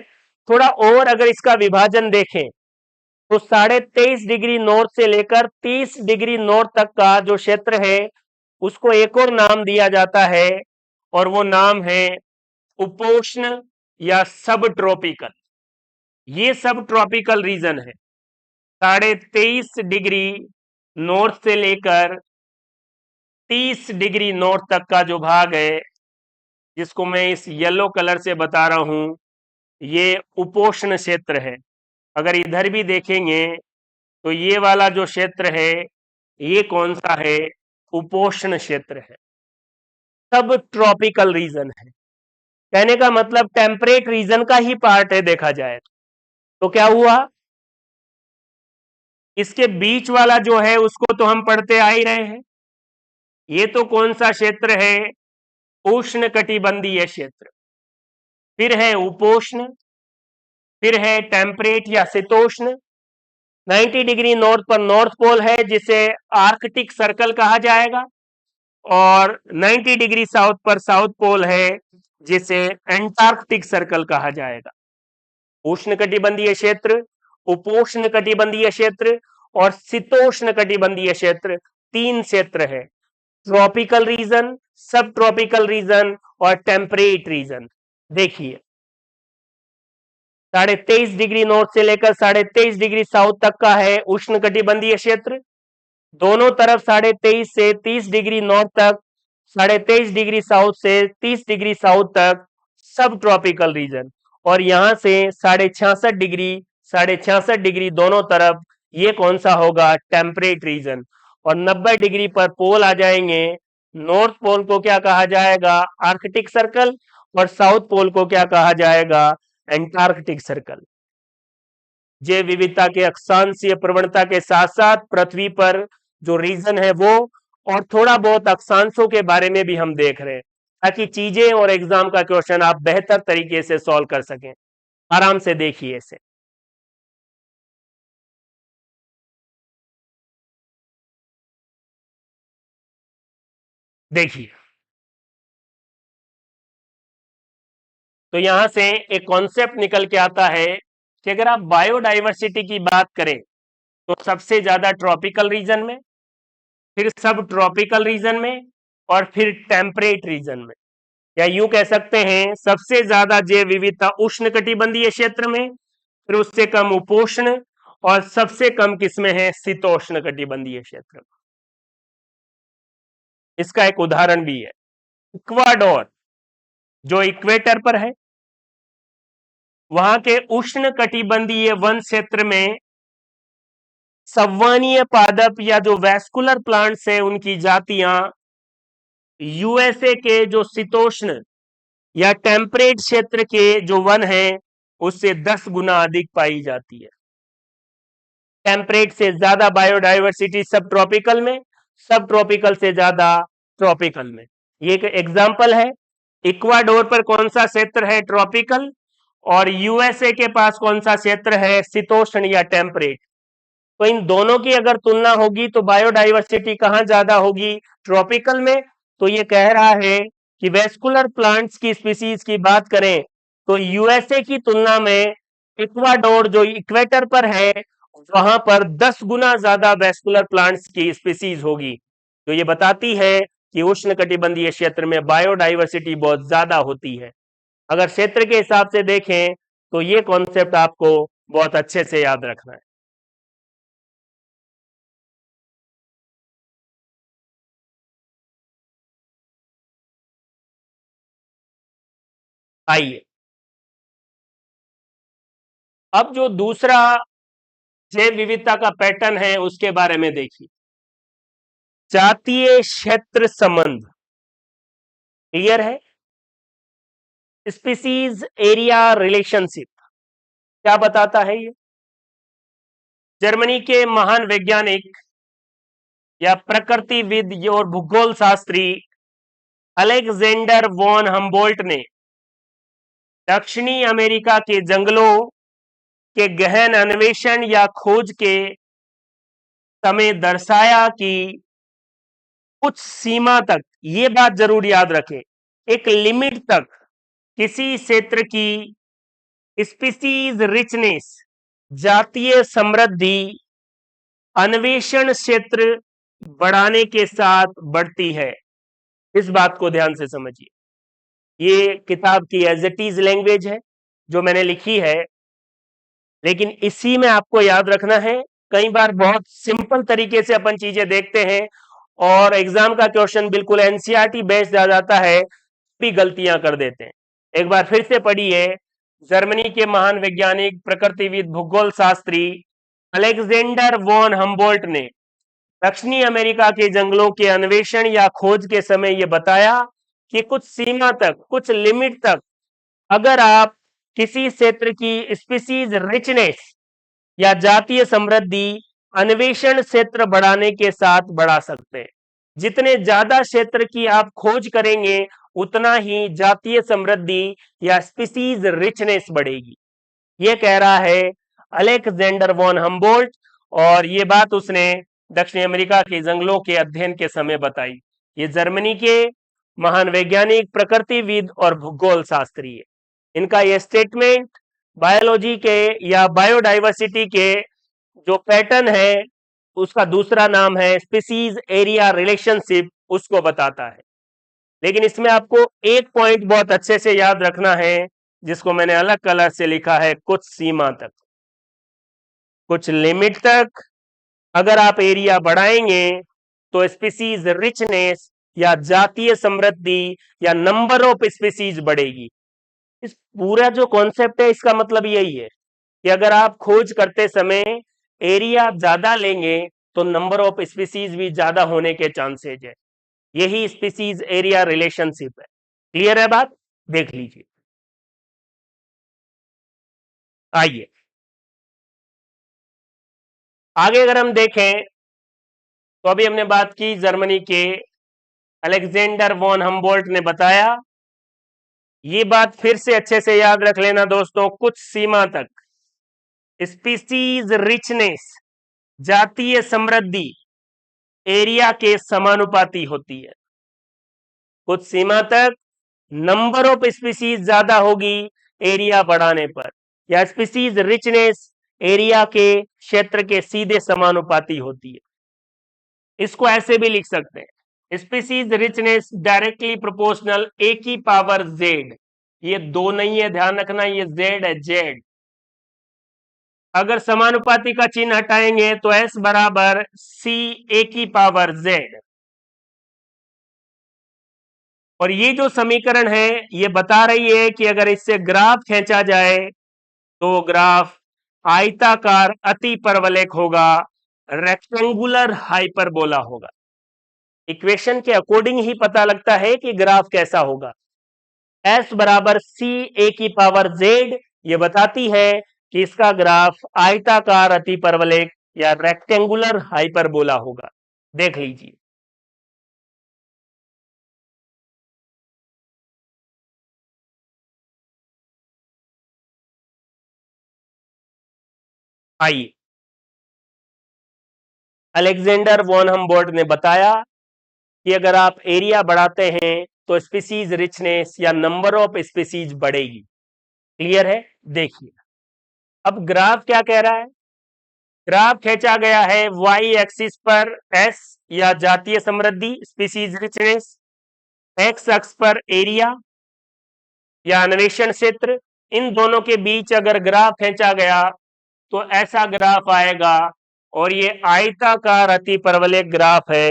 थोड़ा और अगर इसका विभाजन देखें तो 23.5 डिग्री नॉर्थ से लेकर 30 डिग्री नॉर्थ तक का जो क्षेत्र है उसको एक और नाम दिया जाता है और वो नाम है उपोष्ण या सब ट्रॉपिकल। ये सब ट्रॉपिकल रीजन है। 23.5 डिग्री नॉर्थ से लेकर 30 डिग्री नॉर्थ तक का जो भाग है, जिसको मैं इस येलो कलर से बता रहा हूं, ये उपोष्ण क्षेत्र है। अगर इधर भी देखेंगे तो ये वाला जो क्षेत्र है ये कौन सा है? उपोष्ण क्षेत्र है। सब ट्रॉपिकल रीजन है। कहने का मतलब टेम्परेट रीजन का ही पार्ट है देखा जाए तो क्या हुआ? इसके बीच वाला जो है उसको तो हम पढ़ते आ ही रहे हैं। ये तो कौन सा क्षेत्र है? उष्णकटिबंधीय क्षेत्र। फिर है उपोष्ण, फिर है टेम्परेट या शीतोष्ण। 90 डिग्री नॉर्थ पर नॉर्थ पोल है जिसे आर्कटिक सर्कल कहा जाएगा, और 90 डिग्री साउथ पर साउथ पोल है जिसे एंटार्कटिक सर्कल कहा जाएगा। उष्णकटिबंधीय क्षेत्र, उपोष्ण कटिबंधीय क्षेत्र और शीतोष्ण कटिबंधीय क्षेत्र, 3 क्षेत्र है। ट्रॉपिकल रीजन, सब ट्रॉपिकल रीजन और टेम्परेट रीजन। देखिए, 23.5 डिग्री नॉर्थ से लेकर 23.5 डिग्री साउथ तक का है उष्णकटिबंधीय क्षेत्र। दोनों तरफ 23.5 से 30 डिग्री नॉर्थ तक, 23.5 डिग्री साउथ से 30 डिग्री साउथ तक सब ट्रॉपिकल रीजन। और यहां से 66.5 डिग्री, 66.5 डिग्री दोनों तरफ, ये कौन सा होगा? Temperate region. और 90 डिग्री पर पोल आ जाएंगे। नॉर्थ पोल को क्या कहा जाएगा? Arctic circle. और साउथ पोल को क्या कहा जाएगा? Antarctic circle. जैव विविधता के अक्षांशीय प्रवणता के साथ साथ पृथ्वी पर जो रीजन है वो, और थोड़ा बहुत अक्षांशों के बारे में भी हम देख रहे हैं ताकि चीजें और एग्जाम का क्वेश्चन आप बेहतर तरीके से सॉल्व कर सकें। आराम से देखिए इसे। देखिए, तो यहां से एक कॉन्सेप्ट निकल के आता है कि अगर आप बायोडाइवर्सिटी की बात करें तो सबसे ज्यादा ट्रॉपिकल रीजन में, फिर सब ट्रॉपिकल रीजन में, और फिर टेम्परेट रीजन में। या यूं कह सकते हैं सबसे ज्यादा जैव विविधता उष्णकटिबंधीय क्षेत्र में, फिर उससे कम उपोष्ण, और सबसे कम किसमें है? शीतोष्ण कटिबंधीय क्षेत्र में। इसका एक उदाहरण भी है, इक्वाडोर जो इक्वेटर पर है, वहां के उष्ण कटिबंधीय वन क्षेत्र में संवहनीय पादप या जो वैस्कुलर प्लांट्स है उनकी जातियां यूएसए के जो शीतोष्ण या टेम्परेट क्षेत्र के जो वन है उससे 10 गुना अधिक पाई जाती है। टेम्परेट से ज्यादा बायोडाइवर्सिटी सब ट्रॉपिकल में, सब ट्रॉपिकल से ज्यादा ट्रॉपिकल में। ये एक एग्जांपल है। इक्वाडोर पर कौन सा क्षेत्र है? ट्रॉपिकल। और यूएसए के पास कौन सा क्षेत्र है? शीतोष्ण या टेम्परेट। तो इन दोनों की अगर तुलना होगी तो बायोडाइवर्सिटी कहां ज्यादा होगी? ट्रॉपिकल में। तो ये कह रहा है कि वेस्कुलर प्लांट्स की स्पीसीज की बात करें तो यूएसए की तुलना में इक्वाडोर जो इक्वेटर पर है वहां पर 10 गुना ज्यादा वेस्कुलर प्लांट्स की स्पीसीज होगी। तो ये बताती है कि उष्णकटिबंधीय क्षेत्र में बायोडाइवर्सिटी बहुत ज्यादा होती है। अगर क्षेत्र के हिसाब से देखें तो ये कॉन्सेप्ट आपको बहुत अच्छे से याद रखना है। आइए, अब जो दूसरा जैव विविधता का पैटर्न है उसके बारे में देखिए। जातीय क्षेत्र संबंध। क्लियर है? Species area relationship. क्या बताता है ये? जर्मनी के महान वैज्ञानिक या प्रकृतिविद और भूगोल शास्त्री अलेक्जेंडर वॉन हम्बोल्ट ने दक्षिणी अमेरिका के जंगलों के गहन अन्वेषण या खोज के समय दर्शाया कि कुछ सीमा तक, ये बात जरूर याद रखें, एक लिमिट तक किसी क्षेत्र की स्पीसीज रिचनेस, जातीय समृद्धि, अन्वेषण क्षेत्र बढ़ाने के साथ बढ़ती है। इस बात को ध्यान से समझिए। ये किताब की एज इट इज लैंग्वेज है जो मैंने लिखी है, लेकिन इसी में आपको याद रखना है। कई बार बहुत सिंपल तरीके से अपन चीजें देखते हैं और एग्जाम का क्वेश्चन बिल्कुल एनसीईआरटी बेस्ड आ जाता है, भी गलतियां कर देते हैं। एक बार फिर से पढ़िए। जर्मनी के महान वैज्ञानिक, प्रकृतिविद, भूगोल शास्त्री अलेक्जेंडर वॉन हम्बोल्ट ने दक्षिणी अमेरिका के जंगलों के अन्वेषण या खोज के समय यह बताया कि कुछ सीमा तक, कुछ लिमिट तक अगर आप किसी क्षेत्र की स्पीसीज रिचनेस या जातीय समृद्धि अन्वेषण क्षेत्र बढ़ाने के साथ बढ़ा सकते हैं। जितने ज्यादा क्षेत्र की आप खोज करेंगे उतना ही जातीय समृद्धि या स्पीसीज रिचनेस बढ़ेगी। यह कह रहा है अलेक्जेंडर वॉन हम्बोल्ट, और ये बात उसने दक्षिण अमेरिका के जंगलों के अध्ययन के समय बताई। ये जर्मनी के महान वैज्ञानिक, प्रकृतिविद और भूगोल शास्त्री है। इनका यह स्टेटमेंट बायोलॉजी के या बायोडाइवर्सिटी के जो पैटर्न है उसका दूसरा नाम है स्पीसीज एरिया रिलेशनशिप, उसको बताता है। लेकिन इसमें आपको एक पॉइंट बहुत अच्छे से याद रखना है, जिसको मैंने अलग कलर से लिखा है, कुछ सीमा तक, कुछ लिमिट तक अगर आप एरिया बढ़ाएंगे तो स्पीसीज रिचनेस या जातीय समृद्धि या नंबर ऑफ स्पीसीज बढ़ेगी। इस पूरा जो कॉन्सेप्ट है इसका मतलब यही है कि अगर आप खोज करते समय एरिया ज्यादा लेंगे तो नंबर ऑफ स्पीसीज भी ज्यादा होने के चांसेज है। यही स्पीसीज एरिया रिलेशनशिप है। क्लियर है बात? देख लीजिए। आइए आगे अगर हम देखें तो अभी हमने बात की जर्मनी के अलेक्जेंडर वॉन हम्बोल्ट ने बताया। ये बात फिर से अच्छे से याद रख लेना दोस्तों, कुछ सीमा तक स्पीसीज रिचनेस, जातीय समृद्धि एरिया के समानुपाती होती है। कुछ सीमा तक नंबर ऑफ स्पीसीज ज्यादा होगी एरिया बढ़ाने पर, या स्पीसीज रिचनेस एरिया के क्षेत्र के सीधे समानुपाती होती है। इसको ऐसे भी लिख सकते हैं, स्पीसीज रिचनेस डायरेक्टली प्रोपोर्शनल ए की पावर जेड। ये दो नहीं है, ध्यान रखना, ये जेड है, जेड। अगर समानुपाती का चिन्ह हटाएंगे तो एस बराबर सी ए की पावर जेड। और ये जो समीकरण है ये बता रही है कि अगर इससे ग्राफ खींचा जाए तो ग्राफ आयताकार अति परवलयक होगा, रेक्टेंगुलर हाइपरबोला होगा। इक्वेशन के अकॉर्डिंग ही पता लगता है कि ग्राफ कैसा होगा। एस बराबर सी ए की पावर जेड ये बताती है कि इसका ग्राफ आयताकार अति परवलयक या रेक्टेंगुलर हाइपरबोला होगा। देख लीजिए। आइए, अलेक्जेंडर वॉन हम्बोल्ट ने बताया कि अगर आप एरिया बढ़ाते हैं तो स्पीसीज रिचनेस या नंबर ऑफ स्पीसीज बढ़ेगी। क्लियर है? देखिए अब ग्राफ क्या कह रहा है। ग्राफ खींचा गया है वाई एक्सिस पर एस या जातीय समृद्धि स्पीसीज रिचनेस, एक्स अक्ष पर एरिया या अन्वेषण क्षेत्र। इन दोनों के बीच अगर ग्राफ खींचा गया तो ऐसा ग्राफ आएगा, और ये आयताकार अति परवलयक ग्राफ है,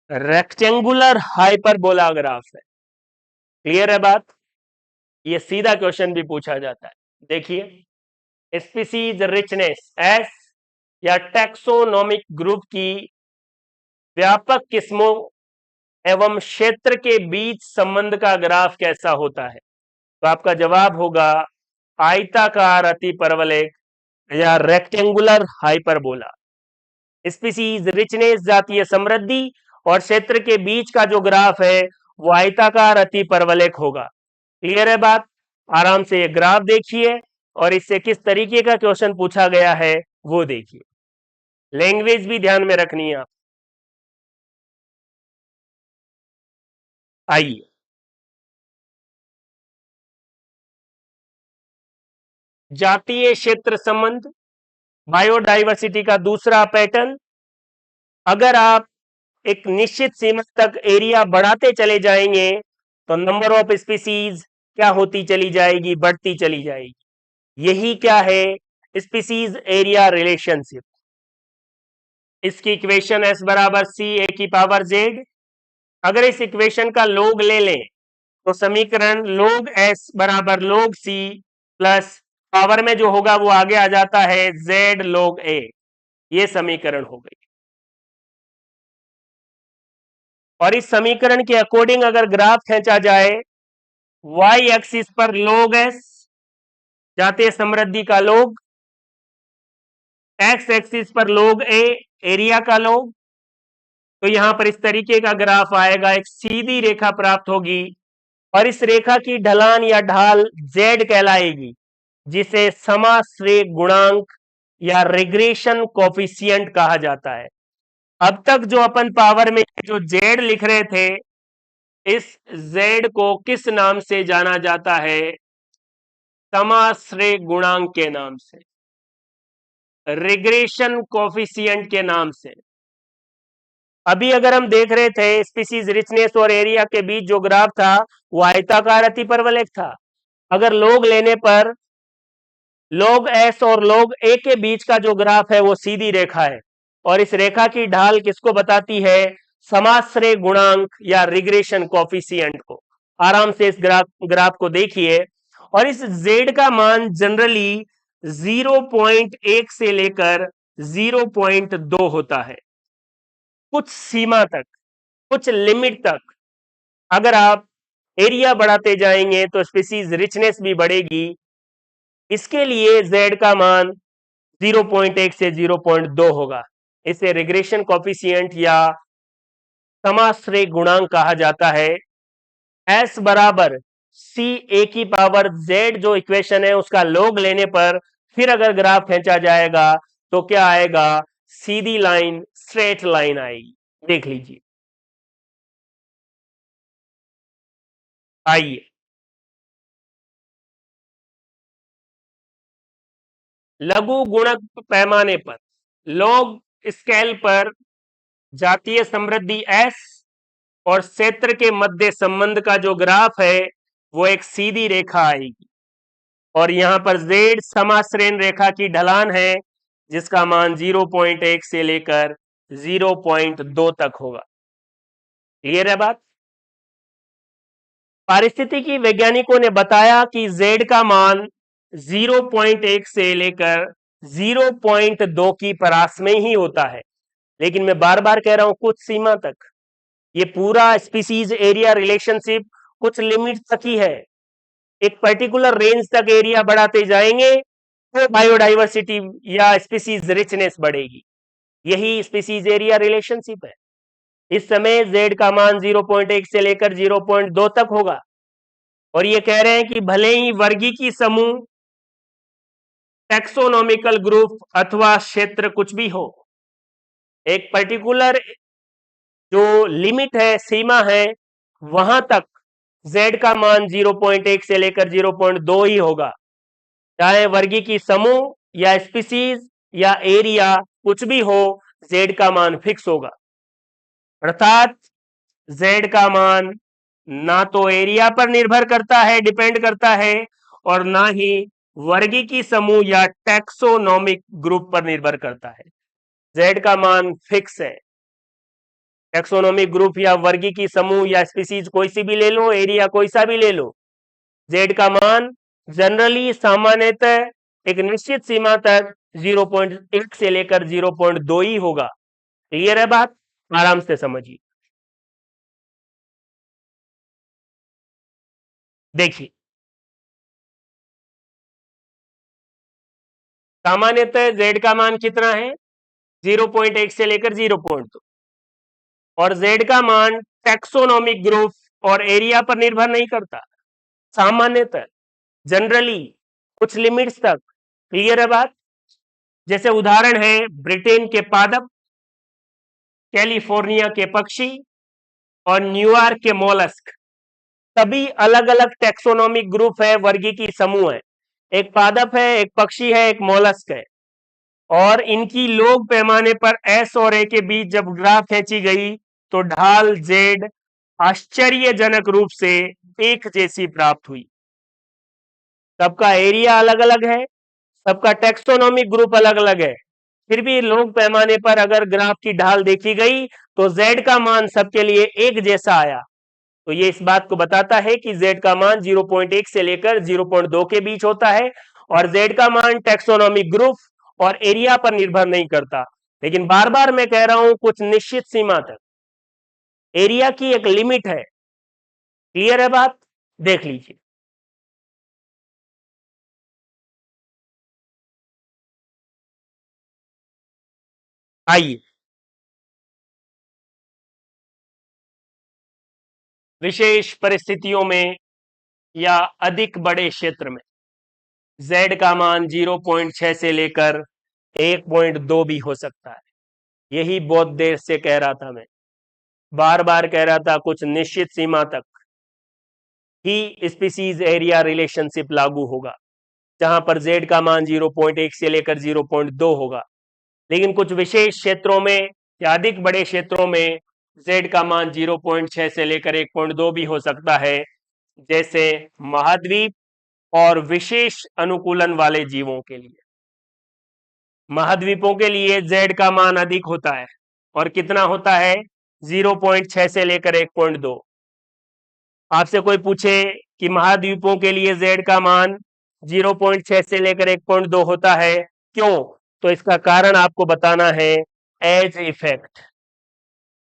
रेक्टेंगुलर हाइपरबोला ग्राफ है। क्लियर है बात? ये सीधा क्वेश्चन भी पूछा जाता है। देखिए, स्पीसीज रिचनेस एस या टैक्सोनॉमिक ग्रुप की व्यापक किस्मों एवं क्षेत्र के बीच संबंध का ग्राफ कैसा होता है? तो आपका जवाब होगा आयताकार अति परवलयिक या रेक्टेंगुलर हाइपरबोला। स्पीसीज रिचनेस जातीय समृद्धि और क्षेत्र के बीच का जो ग्राफ है वो आयताकार अति परवलयिक होगा। क्लियर है बात? आराम से ये ग्राफ देखिए और इससे किस तरीके का क्वेश्चन पूछा गया है वो देखिए। लैंग्वेज भी ध्यान में रखनी है आप। आइए, जातीय क्षेत्र संबंध, बायोडाइवर्सिटी का दूसरा पैटर्न। अगर आप एक निश्चित सीमा तक एरिया बढ़ाते चले जाएंगे तो नंबर ऑफ स्पीसीज क्या होती चली जाएगी? बढ़ती चली जाएगी। यही क्या है? Species area relationship. इसकी इक्वेशन एस बराबर सी ए की पावर जेड। अगर इस इक्वेशन का लोग ले लें तो समीकरण लोग एस बराबर लोग सी प्लस पावर में जो होगा वो आगे आ जाता है जेड लोग ए। ये समीकरण हो गई। और इस समीकरण के अकॉर्डिंग अगर ग्राफ खींचा जाए, वाई एक्सिस पर लोग एस जातीय समृद्धि का लोग, एक्स एक्सिस पर लोग ए एरिया का लोग, तो यहां पर इस तरीके का ग्राफ आएगा। एक सीधी रेखा प्राप्त होगी और इस रेखा की ढलान या ढाल जेड कहलाएगी, जिसे समाश्रय गुणांक या रिग्रेशन कोफिशिएंट कहा जाता है। अब तक जो अपन पावर में जो जेड लिख रहे थे, इस जेड को किस नाम से जाना जाता है? समाश्रय गुणांक के नाम से, रिग्रेशन कोफिशिएंट के नाम से। अभी अगर हम देख रहे थे स्पीसीज रिचनेस और एरिया के बीच जो ग्राफ था वो आयताकार अति परवलयिक था। अगर लोग लेने पर लोग एस और लोग ए के बीच का जो ग्राफ है वो सीधी रेखा है और इस रेखा की ढाल किसको बताती है? समाश्रय गुणांक या रिग्रेशन कोफिशिएंट को। आराम से इस ग्राफ को देखिए और इस जेड का मान जनरली 0.1 से लेकर 0.2 होता है। कुछ सीमा तक, कुछ लिमिट तक अगर आप एरिया बढ़ाते जाएंगे तो स्पीसीज रिचनेस भी बढ़ेगी। इसके लिए z का मान 0.1 से 0.2 होगा। इसे रिग्रेशन कोफिशिएंट या समाश्रय गुणांक कहा जाता है। s बराबर सी ए की पावर z जो इक्वेशन है उसका लोग लेने पर फिर अगर ग्राफ खींचा जाएगा तो क्या आएगा? सीधी लाइन, स्ट्रेट लाइन आएगी। देख लीजिए। आइए, लघु गुणक पैमाने पर, लॉग स्केल पर जातीय समृद्धि s और क्षेत्र के मध्य संबंध का जो ग्राफ है वो एक सीधी रेखा आएगी और यहां पर z समाश्रेण रेखा की ढलान है जिसका मान 0.1 से लेकर 0.2 तक होगा। क्लियर है बात? पारिस्थितिकी वैज्ञानिकों ने बताया कि z का मान 0.1 से लेकर 0.2 की परास में ही होता है, लेकिन मैं बार बार कह रहा हूं कुछ सीमा तक। ये पूरा स्पीसीज एरिया रिलेशनशिप कुछ लिमिट तक ही है। एक पर्टिकुलर रेंज तक एरिया बढ़ाते जाएंगे तो बायोडाइवर्सिटी या स्पीसीज रिचनेस बढ़ेगी। यही स्पीसीज एरिया रिलेशनशिप है। इस समय z का मान 0.1 से लेकर 0.2 तक होगा और ये कह रहे हैं कि भले ही वर्गीकी समूह, टेक्सोनॉमिकल ग्रुप अथवा क्षेत्र कुछ भी हो, एक पर्टिकुलर जो लिमिट है, सीमा है, वहां तक z का मान 0.1 से लेकर 0.2 ही होगा। चाहे वर्गीकी समूह या स्पीसीज या एरिया कुछ भी हो, z का मान फिक्स होगा। अर्थात z का मान ना तो एरिया पर निर्भर करता है, डिपेंड करता है, और ना ही वर्गीकी समूह या टैक्सोनॉमिक ग्रुप पर निर्भर करता है। z का मान फिक्स है। टैक्सोनॉमिक ग्रुप या वर्गीकी समूह या स्पीसीज कोई सी भी ले लो, एरिया कोई सा भी ले लो, z का मान जनरली सामान्यतः एक निश्चित सीमा तक 0.1 से लेकर 0.2 ही होगा। क्लियर है बात? आराम से समझिए। देखिए, सामान्यतः z का मान कितना है? 0.1 से लेकर 0.2, और z का मान टैक्सोनॉमिक ग्रुप और एरिया पर निर्भर नहीं करता। सामान्यतः जनरली कुछ लिमिट्स तक। क्लियर है बात? जैसे उदाहरण है ब्रिटेन के पादप, कैलिफोर्निया के पक्षी और न्यूयॉर्क के मोलस्क। सभी अलग अलग टैक्सोनॉमिक ग्रुप है, वर्गीकी समूह है। एक पादप है, एक पक्षी है, एक मोलस्क है, और इनकी लोग पैमाने पर एस और ए के बीच जब ग्राफ खींची गई तो ढाल जेड आश्चर्यजनक रूप से एक जैसी प्राप्त हुई। सबका एरिया अलग अलग है, सबका टैक्सोनॉमिक ग्रुप अलग अलग है, फिर भी लोग पैमाने पर अगर ग्राफ की ढाल देखी गई तो z का मान सबके लिए एक जैसा आया। तो ये इस बात को बताता है कि z का मान 0.1 से लेकर 0.2 के बीच होता है, और z का मान टैक्सोनॉमिक ग्रुप और एरिया पर निर्भर नहीं करता। लेकिन बार बार मैं कह रहा हूं कुछ निश्चित सीमा तक, एरिया की एक लिमिट है। क्लियर है बात? देख लीजिए। आइए, विशेष परिस्थितियों में या अधिक बड़े क्षेत्र में z का मान 0.6 से लेकर 1.2 भी हो सकता है। यही बहुत देर से कह रहा था, मैं बार बार कह रहा था कुछ निश्चित सीमा तक ही स्पीसीज एरिया रिलेशनशिप लागू होगा, जहां पर z का मान 0.1 से लेकर 0.2 होगा। लेकिन कुछ विशेष क्षेत्रों में या अधिक बड़े क्षेत्रों में z का मान 0.6 से लेकर 1.2 भी हो सकता है, जैसे महाद्वीप और विशेष अनुकूलन वाले जीवों के लिए। महाद्वीपों के लिए z का मान अधिक होता है, और कितना होता है? 0.6 से लेकर 1.2। आपसे कोई पूछे कि महाद्वीपों के लिए z का मान 0.6 से लेकर 1.2 होता है, क्यों? तो इसका कारण आपको बताना है, एज इफेक्ट।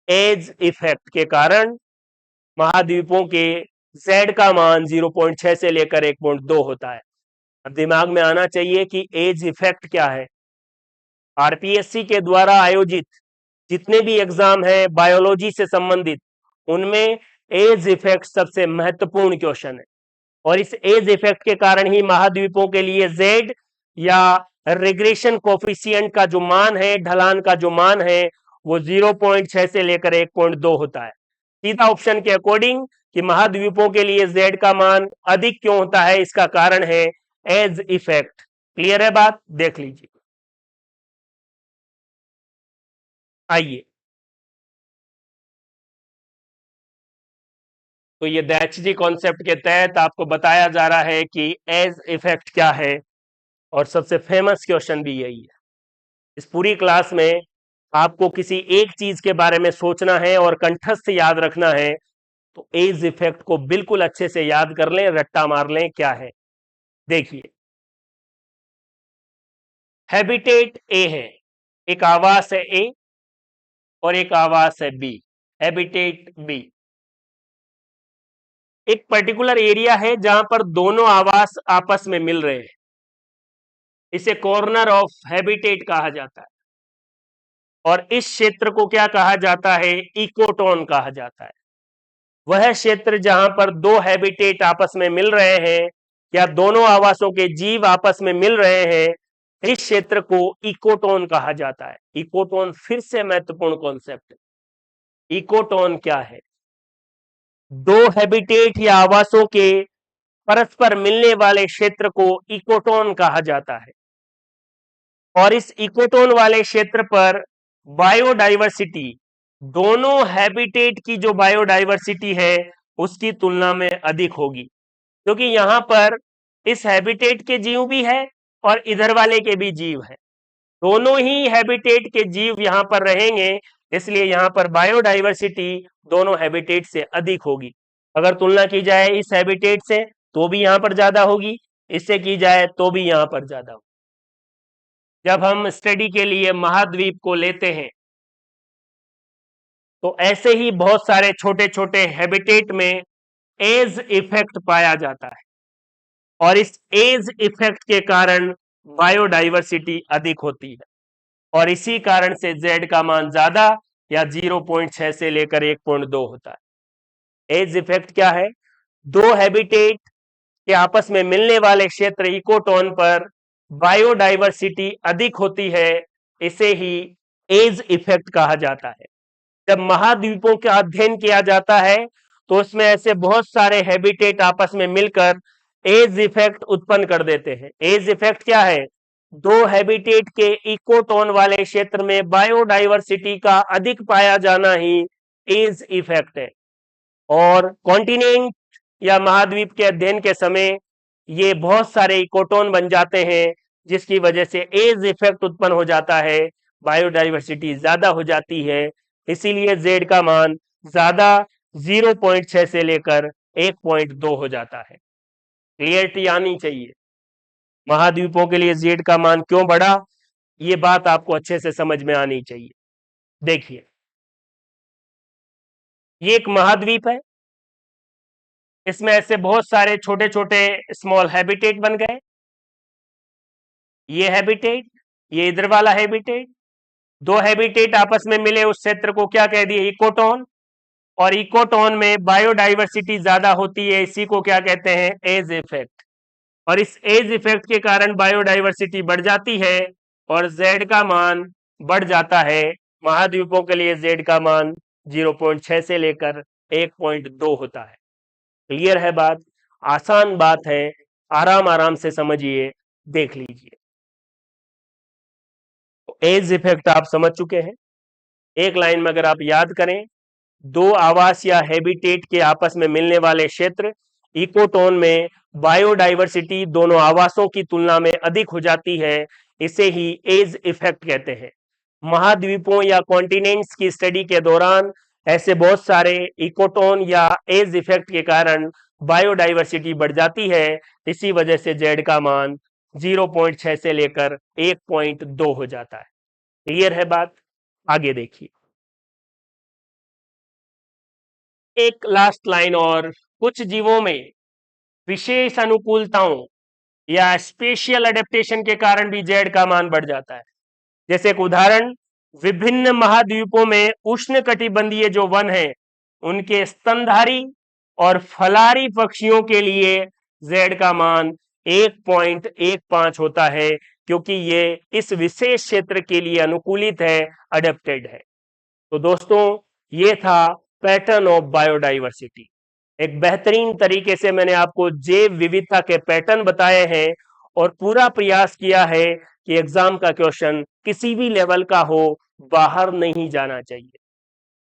एज इफेक्ट के कारण महाद्वीपों के z का मान 0.6 से लेकर 1.2 होता है। अब दिमाग में आना चाहिए कि एज इफेक्ट क्या है। आरपीएससी के द्वारा आयोजित जितने भी एग्जाम है बायोलॉजी से संबंधित, उनमें एज इफेक्ट सबसे महत्वपूर्ण क्वेश्चन है, और इस एज इफेक्ट के कारण ही महाद्वीपों के लिए z या रिग्रेशन कोफिशिएंट का जो मान है, ढलान का जो मान है, वो 0.6 से लेकर 1.2 होता है। सीधा ऑप्शन के अकॉर्डिंग कि महाद्वीपों के लिए z का मान अधिक क्यों होता है, इसका कारण है एज इफेक्ट। क्लियर है बात? देख लीजिए। आइए, तो ये दैचजी कॉन्सेप्ट के तहत आपको बताया जा रहा है कि एज इफेक्ट क्या है, और सबसे फेमस क्वेश्चन भी यही है। इस पूरी क्लास में आपको किसी एक चीज के बारे में सोचना है और कंठस्थ याद रखना है, तो एज इफेक्ट को बिल्कुल अच्छे से याद कर लें, रट्टा मार लें क्या है। देखिए, हैबिटेट ए है, एक आवास है ए और एक आवास है बी, हैबिटेट बी। एक पर्टिकुलर एरिया है जहां पर दोनों आवास आपस में मिल रहे हैं, इसे कॉर्नर ऑफ हैबिटेट कहा जाता है, और इस क्षेत्र को क्या कहा जाता है? इकोटोन कहा जाता है। वह क्षेत्र जहां पर दो हैबिटेट आपस में मिल रहे हैं या दोनों आवासों के जीव आपस में मिल रहे हैं, इस क्षेत्र को इकोटोन कहा जाता है। इकोटोन फिर से महत्वपूर्ण कॉन्सेप्ट है। इकोटोन क्या है? दो हैबिटेट या आवासों के परस्पर मिलने वाले क्षेत्र को इकोटोन कहा जाता है, और इस इकोटोन वाले क्षेत्र पर बायोडाइवर्सिटी, दोनों हैबिटेट की जो बायोडाइवर्सिटी है उसकी तुलना में अधिक होगी, क्योंकि यहां पर इस हैबिटेट के जीव भी है और इधर वाले के भी जीव है। दोनों ही हैबिटेट के जीव यहां पर रहेंगे, इसलिए यहां पर बायोडाइवर्सिटी दोनों हैबिटेट से अधिक होगी। अगर तुलना की जाए इस हैबिटेट से तो भी यहां पर ज्यादा होगी, इससे की जाए तो भी यहां पर ज्यादा होगी। जब हम स्टडी के लिए महाद्वीप को लेते हैं तो ऐसे ही बहुत सारे छोटे छोटे हैबिटेट में एज इफेक्ट पाया जाता है, और इस एज इफेक्ट के कारण बायोडाइवर्सिटी अधिक होती है और इसी कारण से Z का मान ज्यादा या 0.6 से लेकर 1.2 होता है। एज इफेक्ट क्या है? दो हैबिटेट के आपस में मिलने वाले क्षेत्र इकोटोन पर बायोडाइवर्सिटी अधिक होती है, इसे ही एज इफेक्ट कहा जाता है। जब महाद्वीपों का अध्ययन किया जाता है तो उसमें ऐसे बहुत सारे हैबिटेट आपस में मिलकर एज इफेक्ट उत्पन्न कर देते हैं। एज इफेक्ट क्या है? दो हैबिटेट के इकोटोन वाले क्षेत्र में बायोडाइवर्सिटी का अधिक पाया जाना ही एज इफेक्ट है। और कॉन्टिनेंट या महाद्वीप के अध्ययन के समय ये बहुत सारे इकोटोन बन जाते हैं, जिसकी वजह से एज इफेक्ट उत्पन्न हो जाता है, बायोडाइवर्सिटी ज्यादा हो जाती है। इसीलिए Z का मान ज्यादा 0.6 से लेकर 1.2 हो जाता है। क्लियरिटी आनी चाहिए। महाद्वीपों के लिए Z का मान क्यों बढ़ा, ये बात आपको अच्छे से समझ में आनी चाहिए। देखिए, ये एक महाद्वीप है, इसमें ऐसे बहुत सारे छोटे छोटे स्मॉल हैबिटेट बन गए। ये हैबिटेट, ये इधर वाला हैबिटेट, दो हैबिटेट आपस में मिले उस क्षेत्र को क्या कह दिए? इकोटोन। और इकोटोन में बायोडाइवर्सिटी ज्यादा होती है, इसी को क्या कहते हैं? Edge effect. और इस एज इफेक्ट के कारण बायोडाइवर्सिटी बढ़ जाती है और Z का मान बढ़ जाता है। महाद्वीपों के लिए Z का मान 0.6 से लेकर 1.2 होता है। क्लियर है बात? आसान बात है, आराम आराम से समझिए, देख लीजिए। एज इफेक्ट आप समझ चुके हैं। एक लाइन में अगर आप याद करें, दो आवास या हैबिटेट के आपस में मिलने वाले क्षेत्र इकोटोन में बायोडाइवर्सिटी दोनों आवासों की तुलना में अधिक हो जाती है, इसे ही एज इफेक्ट कहते हैं। महाद्वीपों या कॉन्टिनेंट्स की स्टडी के दौरान ऐसे बहुत सारे इकोटोन या एज इफेक्ट के कारण बायोडाइवर्सिटी बढ़ जाती है, इसी वजह से Z का मान 0.6 से लेकर 1.2 हो जाता है। क्लियर है बात? आगे देखिए, एक लास्ट लाइन और। कुछ जीवों में विशेष अनुकूलताओं या स्पेशल एडेप्टेशन के कारण भी Z का मान बढ़ जाता है। जैसे एक उदाहरण, विभिन्न महाद्वीपों में उष्णकटिबंधीय जो वन है, उनके स्तनधारी और फलारी पक्षियों के लिए Z का मान 1.15 होता है, क्योंकि ये इस विशेष क्षेत्र के लिए अनुकूलित है, अडेप्टेड है। तो दोस्तों, ये था पैटर्न ऑफ बायोडाइवर्सिटी। एक बेहतरीन तरीके से मैंने आपको जैव विविधता के पैटर्न बताए हैं और पूरा प्रयास किया है कि एग्जाम का क्वेश्चन किसी भी लेवल का हो, बाहर नहीं जाना चाहिए।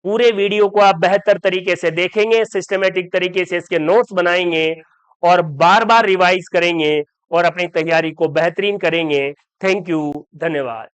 पूरे वीडियो को आप बेहतर तरीके से देखेंगे, सिस्टमेटिक तरीके से इसके नोट्स बनाएंगे और बार बार रिवाइज करेंगे और अपनी तैयारी को बेहतरीन करेंगे। थैंक यू, धन्यवाद।